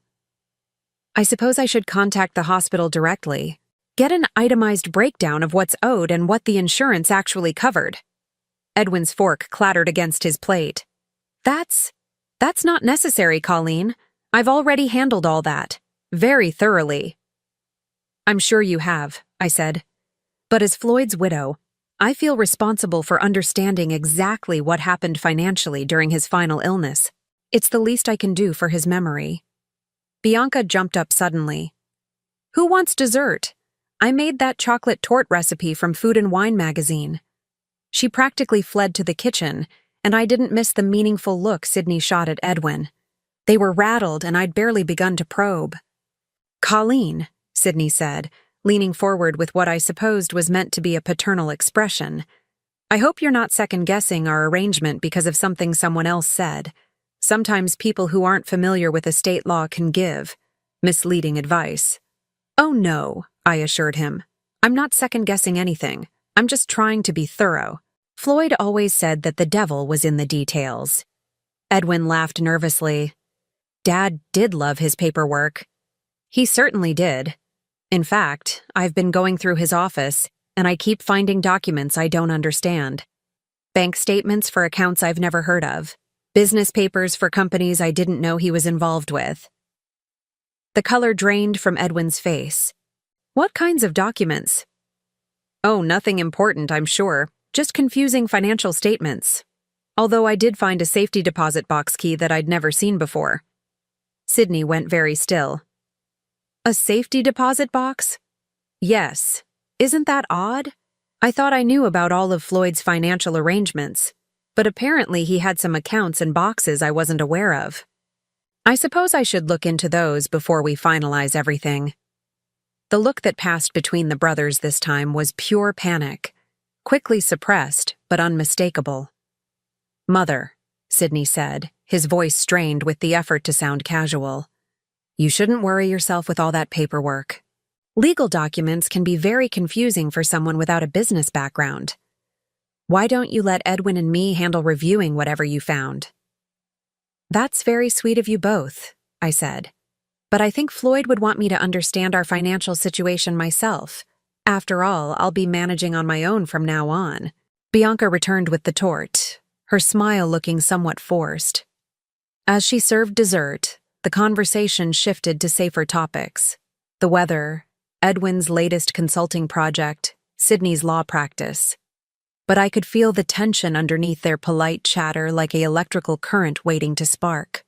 "I suppose I should contact the hospital directly. Get an itemized breakdown of what's owed and what the insurance actually covered." Edwin's fork clattered against his plate. That's not necessary, Colleen. I've already handled all that. Very thoroughly." "I'm sure you have," I said. "But as Floyd's widow, I feel responsible for understanding exactly what happened financially during his final illness. It's the least I can do for his memory." Bianca jumped up suddenly. "Who wants dessert? I made that chocolate torte recipe from Food and Wine magazine." She practically fled to the kitchen, and I didn't miss the meaningful look Sydney shot at Edwin. They were rattled, and I'd barely begun to probe. "Colleen," Sydney said, leaning forward with what I supposed was meant to be a paternal expression, "I hope you're not second-guessing our arrangement because of something someone else said. Sometimes people who aren't familiar with estate law can give misleading advice." "Oh no," I assured him. "I'm not second-guessing anything. I'm just trying to be thorough. Floyd always said that the devil was in the details." Edwin laughed nervously. "Dad did love his paperwork." "He certainly did. In fact, I've been going through his office, and I keep finding documents I don't understand. Bank statements for accounts I've never heard of. Business papers for companies I didn't know he was involved with." The color drained from Edwin's face. What kinds of documents? Oh, nothing important, I'm sure. Just confusing financial statements. Although I did find a safety deposit box key that I'd never seen before. Sydney went very still. A safety deposit box? Yes. Isn't that odd? I thought I knew about all of Floyd's financial arrangements, but apparently he had some accounts and boxes I wasn't aware of. I suppose I should look into those before we finalize everything. The look that passed between the brothers this time was pure panic, quickly suppressed but unmistakable. Mother, Sydney said, his voice strained with the effort to sound casual. You shouldn't worry yourself with all that paperwork. Legal documents can be very confusing for someone without a business background. Why don't you let Edwin and me handle reviewing whatever you found? That's very sweet of you both, I said. But I think Floyd would want me to understand our financial situation myself. After all, I'll be managing on my own from now on. Bianca returned with the tort, her smile looking somewhat forced. As she served dessert, the conversation shifted to safer topics. The weather, Edwin's latest consulting project, Sydney's law practice. But I could feel the tension underneath their polite chatter like an electrical current waiting to spark.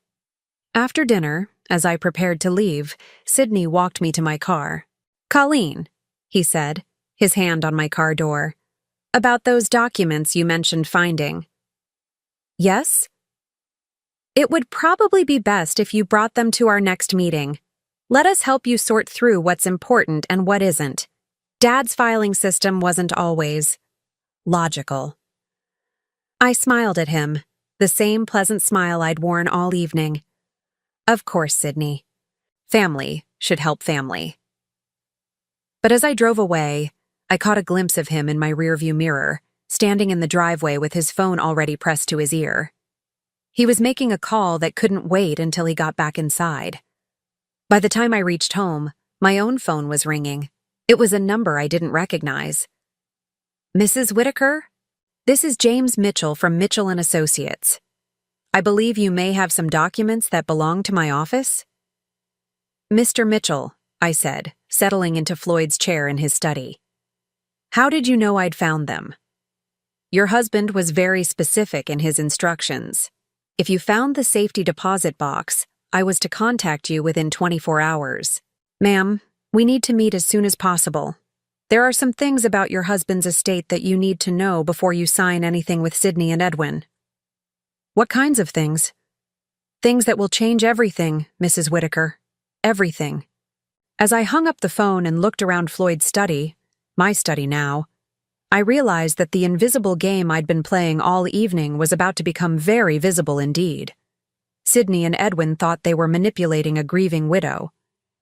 After dinner, as I prepared to leave, Sydney walked me to my car. Colleen, he said, his hand on my car door. About those documents you mentioned finding. Yes? It would probably be best if you brought them to our next meeting. Let us help you sort through what's important and what isn't. Dad's filing system wasn't always logical. I smiled at him, the same pleasant smile I'd worn all evening. Of course, Sydney. Family should help family. But as I drove away, I caught a glimpse of him in my rearview mirror, standing in the driveway with his phone already pressed to his ear. He was making a call that couldn't wait until he got back inside. By the time I reached home, my own phone was ringing. It was a number I didn't recognize. Mrs. Whitaker? This is James Mitchell from Mitchell & Associates. I believe you may have some documents that belong to my office? Mr. Mitchell, I said, settling into Floyd's chair in his study. How did you know I'd found them? Your husband was very specific in his instructions. If you found the safety deposit box, I was to contact you within 24 hours. Ma'am, we need to meet as soon as possible. There are some things about your husband's estate that you need to know before you sign anything with Sydney and Edwin. What kinds of things? Things that will change everything, Mrs. Whitaker. Everything. As I hung up the phone and looked around Floyd's study, my study now, I realized that the invisible game I'd been playing all evening was about to become very visible indeed. Sydney and Edwin thought they were manipulating a grieving widow,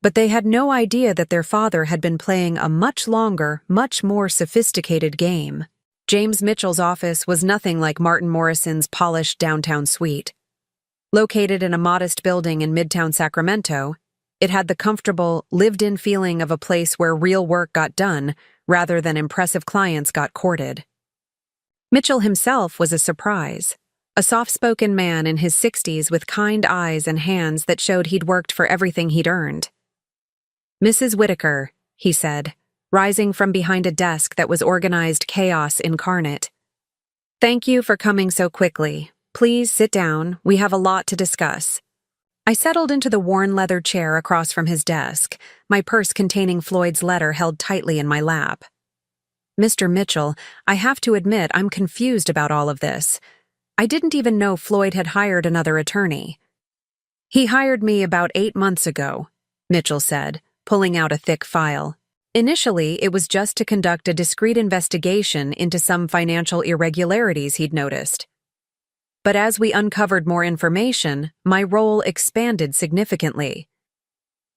but they had no idea that their father had been playing a much longer, much more sophisticated game. James Mitchell's office was nothing like Martin Morrison's polished downtown suite. Located in a modest building in Midtown Sacramento, it had the comfortable, lived-in feeling of a place where real work got done rather than impressive clients got courted. Mitchell himself was a surprise. A soft-spoken man in his 60s with kind eyes and hands that showed he'd worked for everything he'd earned. Mrs. Whitaker, he said, rising from behind a desk that was organized chaos incarnate. Thank you for coming so quickly. Please sit down. We have a lot to discuss. I settled into the worn leather chair across from his desk, my purse containing Floyd's letter held tightly in my lap. Mr. Mitchell, I have to admit I'm confused about all of this. I didn't even know Floyd had hired another attorney. He hired me about 8 months ago, Mitchell said, pulling out a thick file. Initially, it was just to conduct a discreet investigation into some financial irregularities he'd noticed. But as we uncovered more information, my role expanded significantly.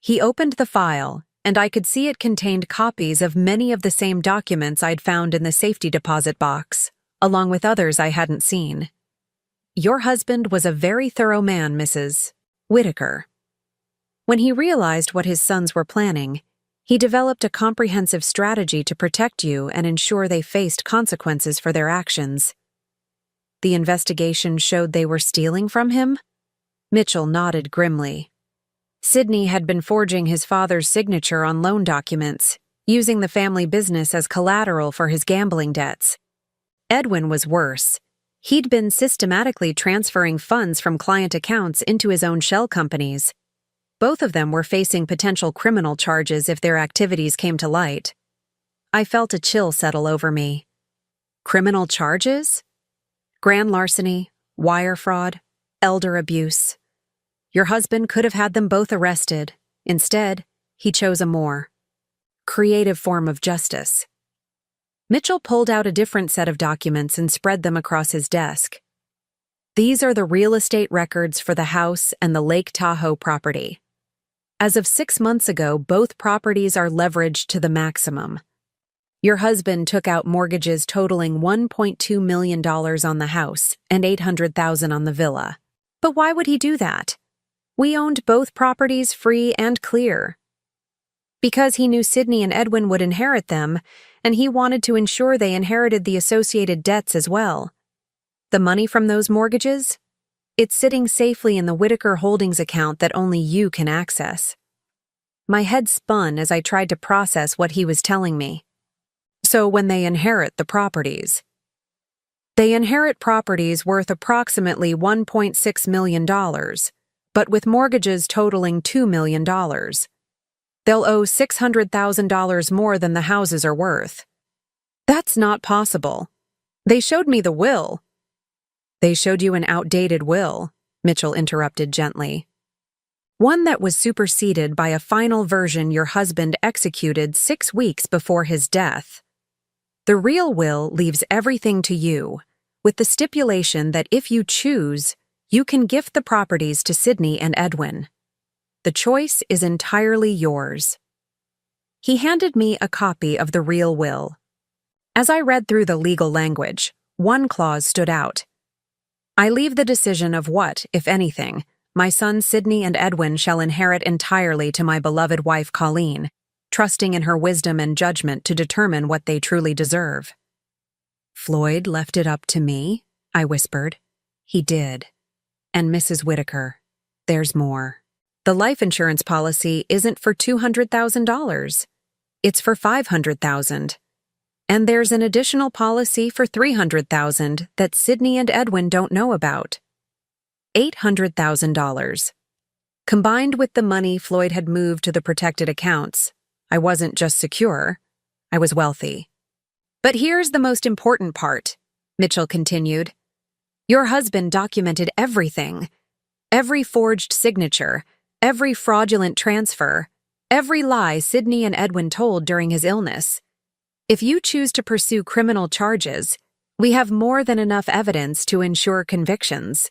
He opened the file, and I could see it contained copies of many of the same documents I'd found in the safety deposit box, along with others I hadn't seen. Your husband was a very thorough man, Mrs. Whitaker. When he realized what his sons were planning, he developed a comprehensive strategy to protect you and ensure they faced consequences for their actions. The investigation showed they were stealing from him? Mitchell nodded grimly. Sydney had been forging his father's signature on loan documents, using the family business as collateral for his gambling debts. Edwin was worse. He'd been systematically transferring funds from client accounts into his own shell companies. Both of them were facing potential criminal charges if their activities came to light. I felt a chill settle over me. Criminal charges? Grand larceny, wire fraud, elder abuse. Your husband could have had them both arrested. Instead, he chose a more creative form of justice. Mitchell pulled out a different set of documents and spread them across his desk. These are the real estate records for the house and the Lake Tahoe property. As of 6 months ago, both properties are leveraged to the maximum. Your husband took out mortgages totaling $1.2 million on the house and $800,000 on the villa. But why would he do that? We owned both properties free and clear. Because he knew Sydney and Edwin would inherit them, and he wanted to ensure they inherited the associated debts as well. The money from those mortgages? It's sitting safely in the Whitaker Holdings account that only you can access. My head spun as I tried to process what he was telling me. So when they inherit the properties, they inherit properties worth approximately $1.6 million, but with mortgages totaling $2 million. They'll owe $600,000 more than the houses are worth. That's not possible. They showed me the will. They showed you an outdated will, Mitchell interrupted gently. One that was superseded by a final version your husband executed 6 weeks before his death. The real will leaves everything to you, with the stipulation that if you choose, you can gift the properties to Sydney and Edwin. The choice is entirely yours. He handed me a copy of the real will. As I read through the legal language, one clause stood out. I leave the decision of what, if anything, my sons Sydney and Edwin shall inherit entirely to my beloved wife Colleen, trusting in her wisdom and judgment to determine what they truly deserve. Floyd left it up to me, I whispered. He did. And Mrs. Whitaker, there's more. The life insurance policy isn't for $200,000. It's for $500,000. And there's an additional policy for $300,000 that Sydney and Edwin don't know about. $800,000. Combined with the money Floyd had moved to the protected accounts, I wasn't just secure, I was wealthy. But here's the most important part, Mitchell continued. Your husband documented everything. Every forged signature, every fraudulent transfer, every lie Sydney and Edwin told during his illness. If you choose to pursue criminal charges, we have more than enough evidence to ensure convictions.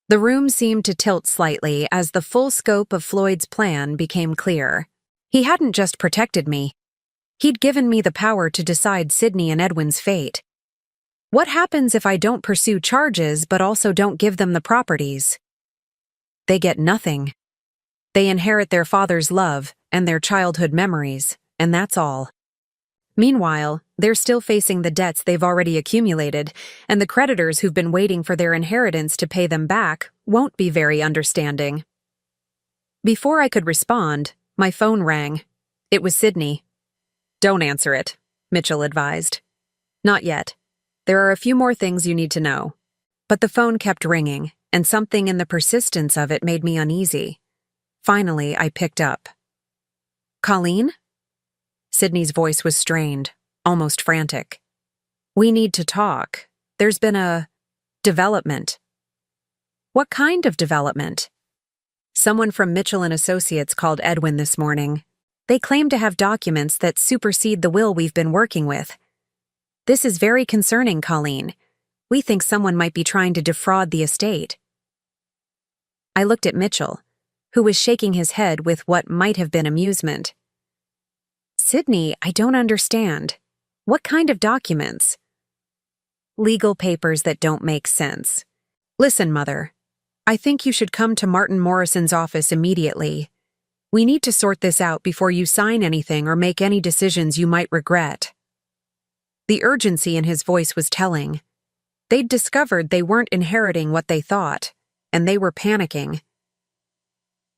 The room seemed to tilt slightly as the full scope of Floyd's plan became clear. He hadn't just protected me. He'd given me the power to decide Sydney and Edwin's fate. What happens if I don't pursue charges but also don't give them the properties? They get nothing. They inherit their father's love and their childhood memories, and that's all. Meanwhile, they're still facing the debts they've already accumulated, and the creditors who've been waiting for their inheritance to pay them back won't be very understanding. Before I could respond, my phone rang. It was Sydney. Don't answer it, Mitchell advised. Not yet. There are a few more things you need to know. But the phone kept ringing, and something in the persistence of it made me uneasy. Finally, I picked up. Colleen? Sydney's voice was strained, almost frantic. We need to talk. There's been a development. What kind of development? Someone from Mitchell & Associates called Edwin this morning. They claim to have documents that supersede the will we've been working with. This is very concerning, Colleen. We think someone might be trying to defraud the estate. I looked at Mitchell, who was shaking his head with what might have been amusement. Sydney, I don't understand. What kind of documents? Legal papers that don't make sense. Listen, Mother. I think you should come to Martin Morrison's office immediately. We need to sort this out before you sign anything or make any decisions you might regret. The urgency in his voice was telling. They'd discovered they weren't inheriting what they thought, and they were panicking.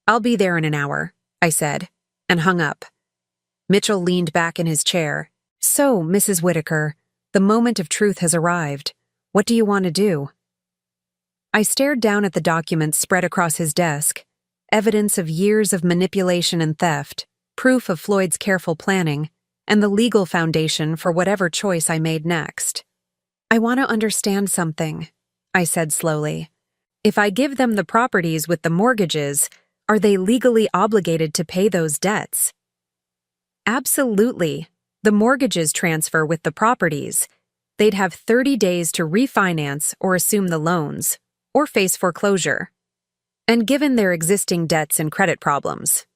I'll be there in an hour, I said, and hung up. Mitchell leaned back in his chair. So, Mrs. Whitaker, the moment of truth has arrived. What do you want to do? I stared down at the documents spread across his desk, evidence of years of manipulation and theft, proof of Floyd's careful planning, and the legal foundation for whatever choice I made next. I want to understand something, I said slowly. If I give them the properties with the mortgages, are they legally obligated to pay those debts? Absolutely. The mortgages transfer with the properties. They'd have 30 days to refinance or assume the loans, or face foreclosure. And given their existing debts and credit problems,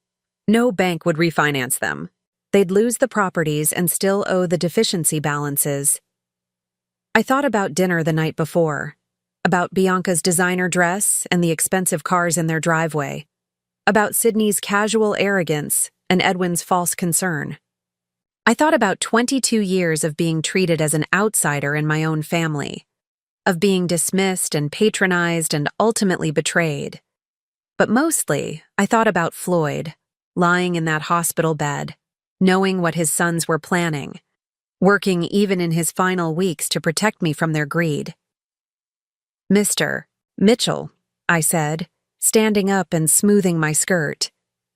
no bank would refinance them. They'd lose the properties and still owe the deficiency balances. I thought about dinner the night before, about Bianca's designer dress and the expensive cars in their driveway, about Sydney's casual arrogance and Edwin's false concern. I thought about 22 years of being treated as an outsider in my own family, of being dismissed and patronized and ultimately betrayed. But mostly, I thought about Floyd, lying in that hospital bed, knowing what his sons were planning, working even in his final weeks to protect me from their greed. Mr. Mitchell, I said, standing up and smoothing my skirt.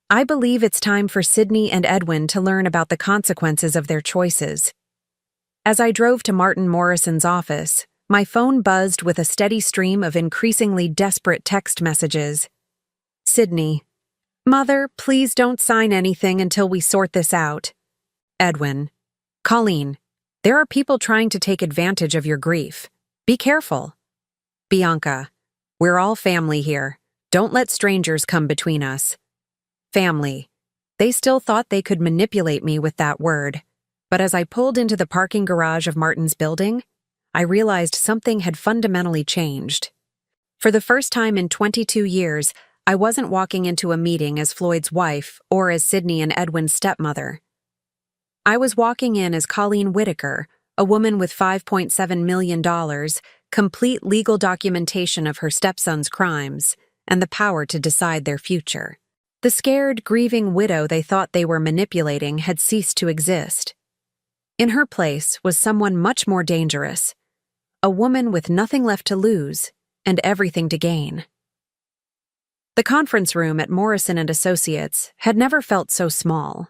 I believe it's time for Sydney and Edwin to learn about the consequences of their choices. As I drove to Martin Morrison's office, my phone buzzed with a steady stream of increasingly desperate text messages. Sydney. Mother, please don't sign anything until we sort this out. Edwin. Colleen, there are people trying to take advantage of your grief. Be careful. Bianca. We're all family here. Don't let strangers come between us. Family. They still thought they could manipulate me with that word, but as I pulled into the parking garage of Martin's building, I realized something had fundamentally changed. For the first time in 22 years, I wasn't walking into a meeting as Floyd's wife or as Sydney and Edwin's stepmother. I was walking in as Colleen Whitaker, a woman with $5.7 million, complete legal documentation of her stepson's crimes, and the power to decide their future. The scared, grieving widow they thought they were manipulating had ceased to exist. In her place was someone much more dangerous, a woman with nothing left to lose and everything to gain. The conference room at Morrison & Associates had never felt so small.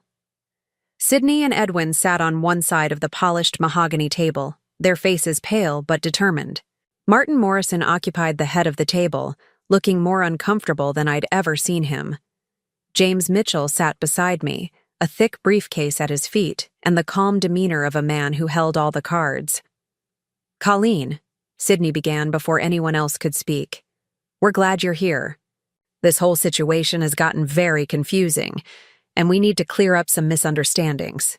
Sydney and Edwin sat on one side of the polished mahogany table, their faces pale but determined. Martin Morrison occupied the head of the table, looking more uncomfortable than I'd ever seen him. James Mitchell sat beside me, a thick briefcase at his feet and the calm demeanor of a man who held all the cards. Colleen, Sydney began before anyone else could speak. We're glad you're here. This whole situation has gotten very confusing, and we need to clear up some misunderstandings.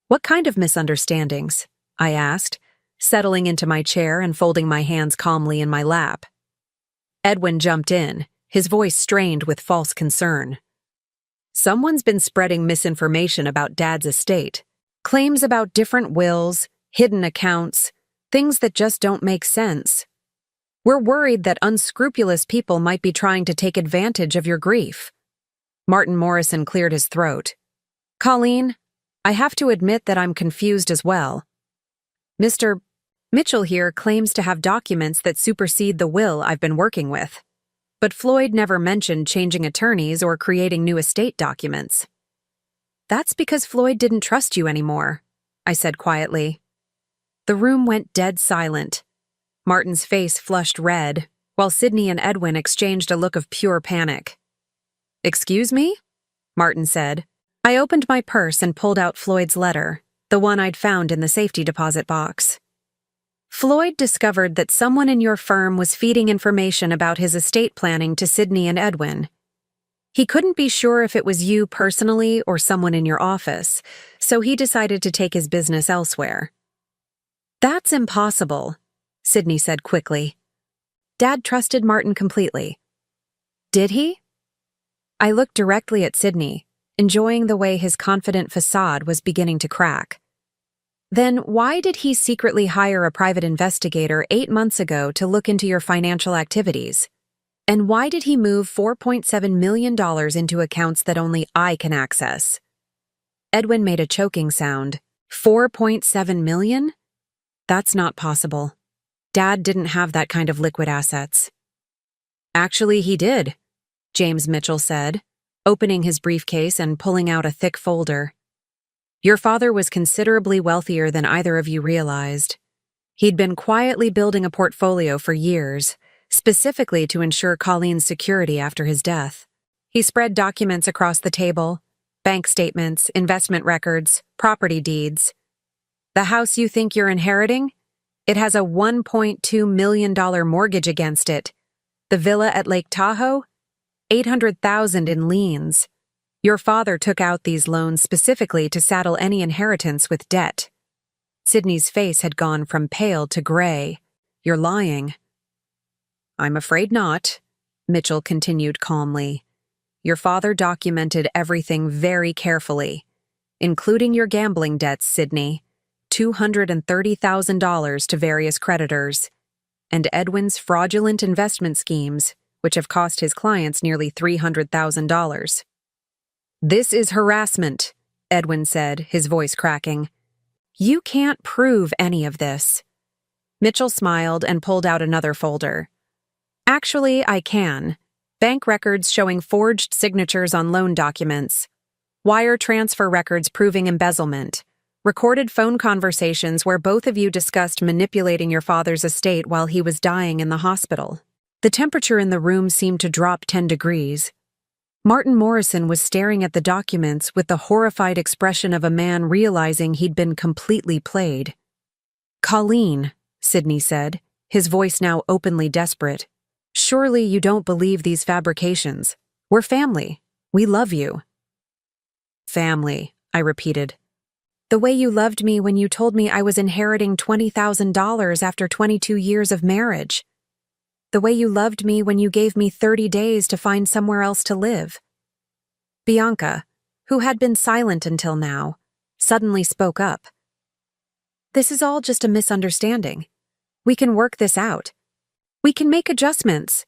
What kind of misunderstandings? I asked, settling into my chair and folding my hands calmly in my lap. Edwin jumped in, his voice strained with false concern. Someone's been spreading misinformation about Dad's estate. Claims about different wills, hidden accounts, things that just don't make sense. We're worried that unscrupulous people might be trying to take advantage of your grief. Martin Morrison cleared his throat. Colleen, I have to admit that I'm confused as well. Mr. Mitchell here claims to have documents that supersede the will I've been working with. But Floyd never mentioned changing attorneys or creating new estate documents. That's because Floyd didn't trust you anymore, I said quietly. The room went dead silent. Martin's face flushed red, while Sydney and Edwin exchanged a look of pure panic. Excuse me? Martin said. I opened my purse and pulled out Floyd's letter, the one I'd found in the safety deposit box. Floyd discovered that someone in your firm was feeding information about his estate planning to Sydney and Edwin. He couldn't be sure if it was you personally or someone in your office, so he decided to take his business elsewhere. That's impossible, Sydney said quickly. Dad trusted Martin completely. Did he? I looked directly at Sydney, enjoying the way his confident facade was beginning to crack. Then why did he secretly hire a private investigator 8 months ago to look into your financial activities? And why did he move $4.7 million into accounts that only I can access? Edwin made a choking sound. 4.7 million? That's not possible. Dad didn't have that kind of liquid assets. Actually, he did, James Mitchell said, opening his briefcase and pulling out a thick folder. Your father was considerably wealthier than either of you realized. He'd been quietly building a portfolio for years, specifically to ensure Colleen's security after his death. He spread documents across the table, bank statements, investment records, property deeds. The house you think you're inheriting? It has a $1.2 million mortgage against it. The villa at Lake Tahoe? $800,000 in liens. Your father took out these loans specifically to saddle any inheritance with debt. Sydney's face had gone from pale to gray. You're lying. I'm afraid not, Mitchell continued calmly. Your father documented everything very carefully, including your gambling debts, Sydney, $230,000 to various creditors, and Edwin's fraudulent investment schemes, which have cost his clients nearly $300,000. This is harassment, Edwin said, his voice cracking. You can't prove any of this. Mitchell smiled and pulled out another folder. Actually, I can. Bank records showing forged signatures on loan documents, wire transfer records proving embezzlement, recorded phone conversations where both of you discussed manipulating your father's estate while he was dying in the hospital. The temperature in the room seemed to drop 10 degrees. Martin Morrison was staring at the documents with the horrified expression of a man realizing he'd been completely played. Colleen, Sydney said, his voice now openly desperate. Surely you don't believe these fabrications. We're family. We love you. Family, I repeated. The way you loved me when you told me I was inheriting $20,000 after 22 years of marriage. The way you loved me when you gave me 30 days to find somewhere else to live. Bianca, who had been silent until now, suddenly spoke up. This is all just a misunderstanding. We can work this out. We can make adjustments.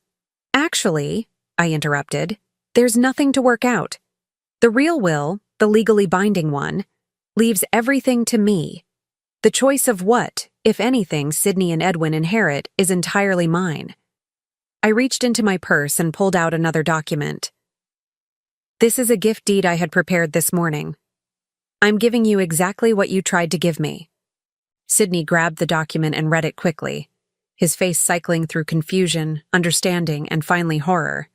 Actually, I interrupted, there's nothing to work out. The real will, the legally binding one, leaves everything to me. The choice of what, if anything, Sydney and Edwin inherit is entirely mine. I reached into my purse and pulled out another document. This is a gift deed I had prepared this morning. I'm giving you exactly what you tried to give me. Sydney grabbed the document and read it quickly, his face cycling through confusion, understanding, and finally horror.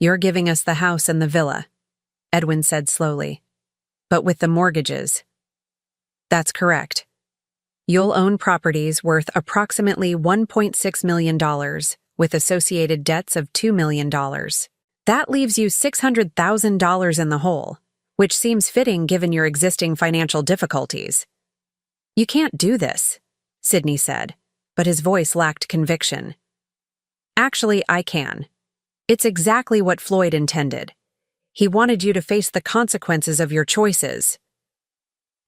You're giving us the house and the villa, Edwin said slowly. But with the mortgages. That's correct. You'll own properties worth approximately $1.6 million, with associated debts of $2 million. That leaves you $600,000 in the hole, which seems fitting given your existing financial difficulties. You can't do this, Sydney said, but his voice lacked conviction. Actually, I can. It's exactly what Floyd intended. He wanted you to face the consequences of your choices.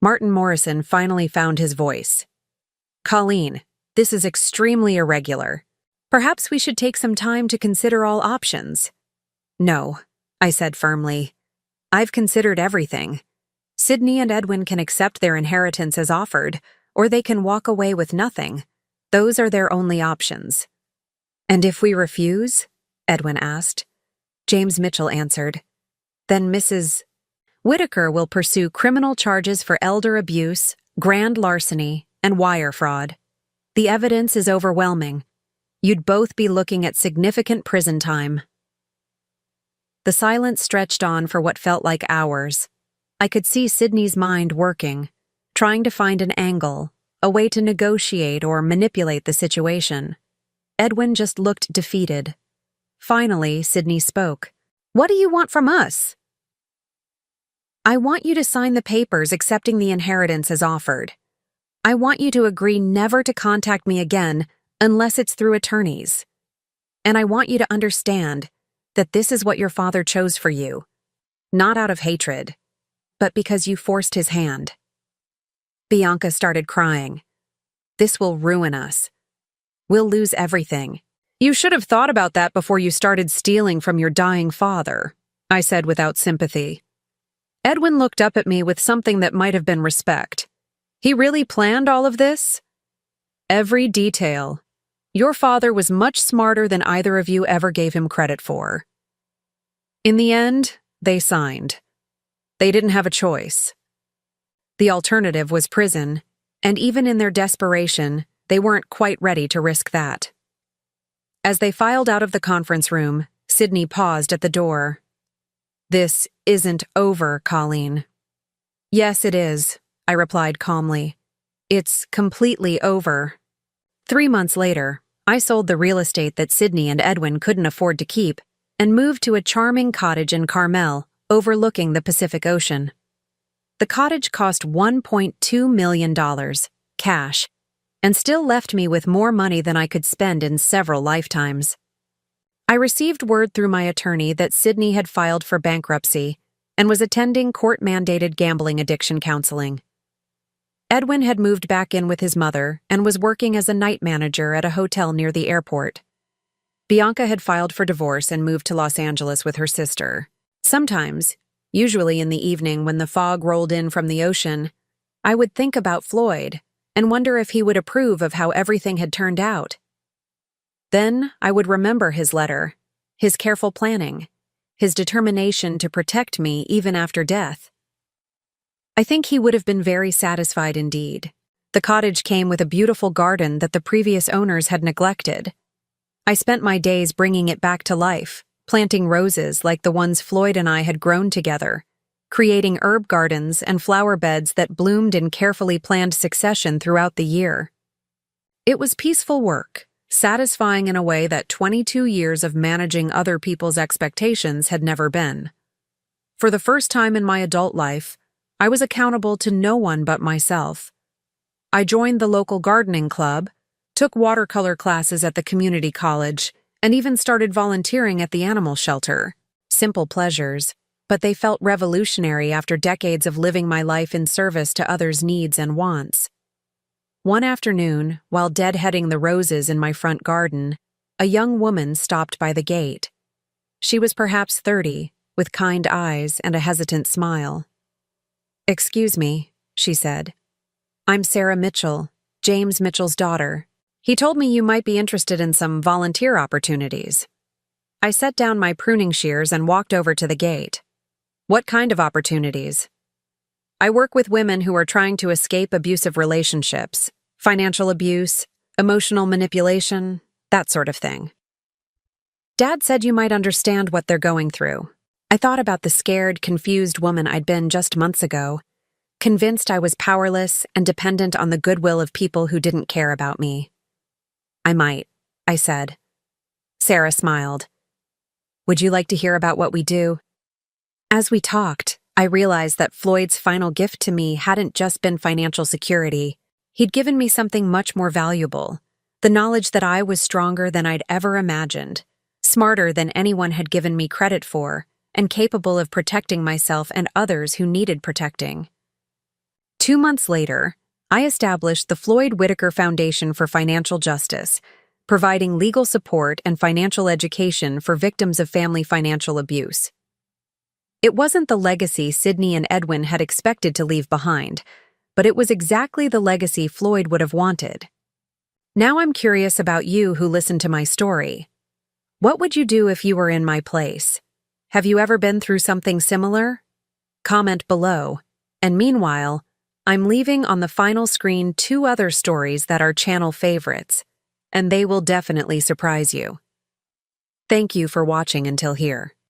Martin Morrison finally found his voice. Colleen, this is extremely irregular. Perhaps we should take some time to consider all options. No, I said firmly. I've considered everything. Sydney and Edwin can accept their inheritance as offered, or they can walk away with nothing. Those are their only options. And if we refuse? Edwin asked. James Mitchell answered. Then Mrs. Whitaker will pursue criminal charges for elder abuse, grand larceny, and wire fraud. The evidence is overwhelming. You'd both be looking at significant prison time. The silence stretched on for what felt like hours. I could see Sydney's mind working, trying to find an angle, a way to negotiate or manipulate the situation. Edwin just looked defeated. Finally, Sydney spoke. What do you want from us? I want you to sign the papers accepting the inheritance as offered. I want you to agree never to contact me again unless it's through attorneys. And I want you to understand that this is what your father chose for you, not out of hatred, but because you forced his hand. Bianca started crying. This will ruin us. We'll lose everything. You should have thought about that before you started stealing from your dying father, I said without sympathy. Edwin looked up at me with something that might have been respect. He really planned all of this? Every detail. Your father was much smarter than either of you ever gave him credit for. In the end, they signed. They didn't have a choice. The alternative was prison, and even in their desperation, they weren't quite ready to risk that. As they filed out of the conference room, Sydney paused at the door. This isn't over, Colleen. Yes, it is, I replied calmly. It's completely over. 3 months later, I sold the real estate that Sydney and Edwin couldn't afford to keep and moved to a charming cottage in Carmel, overlooking the Pacific Ocean. The cottage cost $1.2 million, cash, and still left me with more money than I could spend in several lifetimes. I received word through my attorney that Sydney had filed for bankruptcy and was attending court-mandated gambling addiction counseling. Edwin had moved back in with his mother and was working as a night manager at a hotel near the airport. Bianca had filed for divorce and moved to Los Angeles with her sister. Sometimes, usually in the evening when the fog rolled in from the ocean, I would think about Floyd and wonder if he would approve of how everything had turned out. Then I would remember his letter, his careful planning, his determination to protect me even after death. I think he would have been very satisfied indeed. The cottage came with a beautiful garden that the previous owners had neglected. I spent my days bringing it back to life, planting roses like the ones Floyd and I had grown together, creating herb gardens and flower beds that bloomed in carefully planned succession throughout the year. It was peaceful work, satisfying in a way that 22 years of managing other people's expectations had never been. For the first time in my adult life, I was accountable to no one but myself. I joined the local gardening club, took watercolor classes at the community college, and even started volunteering at the animal shelter. Simple pleasures, but they felt revolutionary after decades of living my life in service to others' needs and wants. One afternoon, while deadheading the roses in my front garden, a young woman stopped by the gate. She was perhaps 30, with kind eyes and a hesitant smile. "Excuse me," she said. "I'm Sarah Mitchell, James Mitchell's daughter. He told me you might be interested in some volunteer opportunities." I set down my pruning shears and walked over to the gate. "What kind of opportunities?" "I work with women who are trying to escape abusive relationships, financial abuse, emotional manipulation, that sort of thing." "Dad said you might understand what they're going through." I thought about the scared, confused woman I'd been just months ago, convinced I was powerless and dependent on the goodwill of people who didn't care about me. "I might," I said. Sarah smiled. "Would you like to hear about what we do?" As we talked, I realized that Floyd's final gift to me hadn't just been financial security. He'd given me something much more valuable, the knowledge that I was stronger than I'd ever imagined, smarter than anyone had given me credit for, and capable of protecting myself and others who needed protecting. 2 months later, I established the Floyd Whitaker Foundation for Financial Justice, providing legal support and financial education for victims of family financial abuse. It wasn't the legacy Sydney and Edwin had expected to leave behind, but it was exactly the legacy Floyd would have wanted. Now I'm curious about you who listened to my story. What would you do if you were in my place? Have you ever been through something similar? Comment below. And meanwhile, I'm leaving on the final screen 2 other stories that are channel favorites, and they will definitely surprise you. Thank you for watching until here.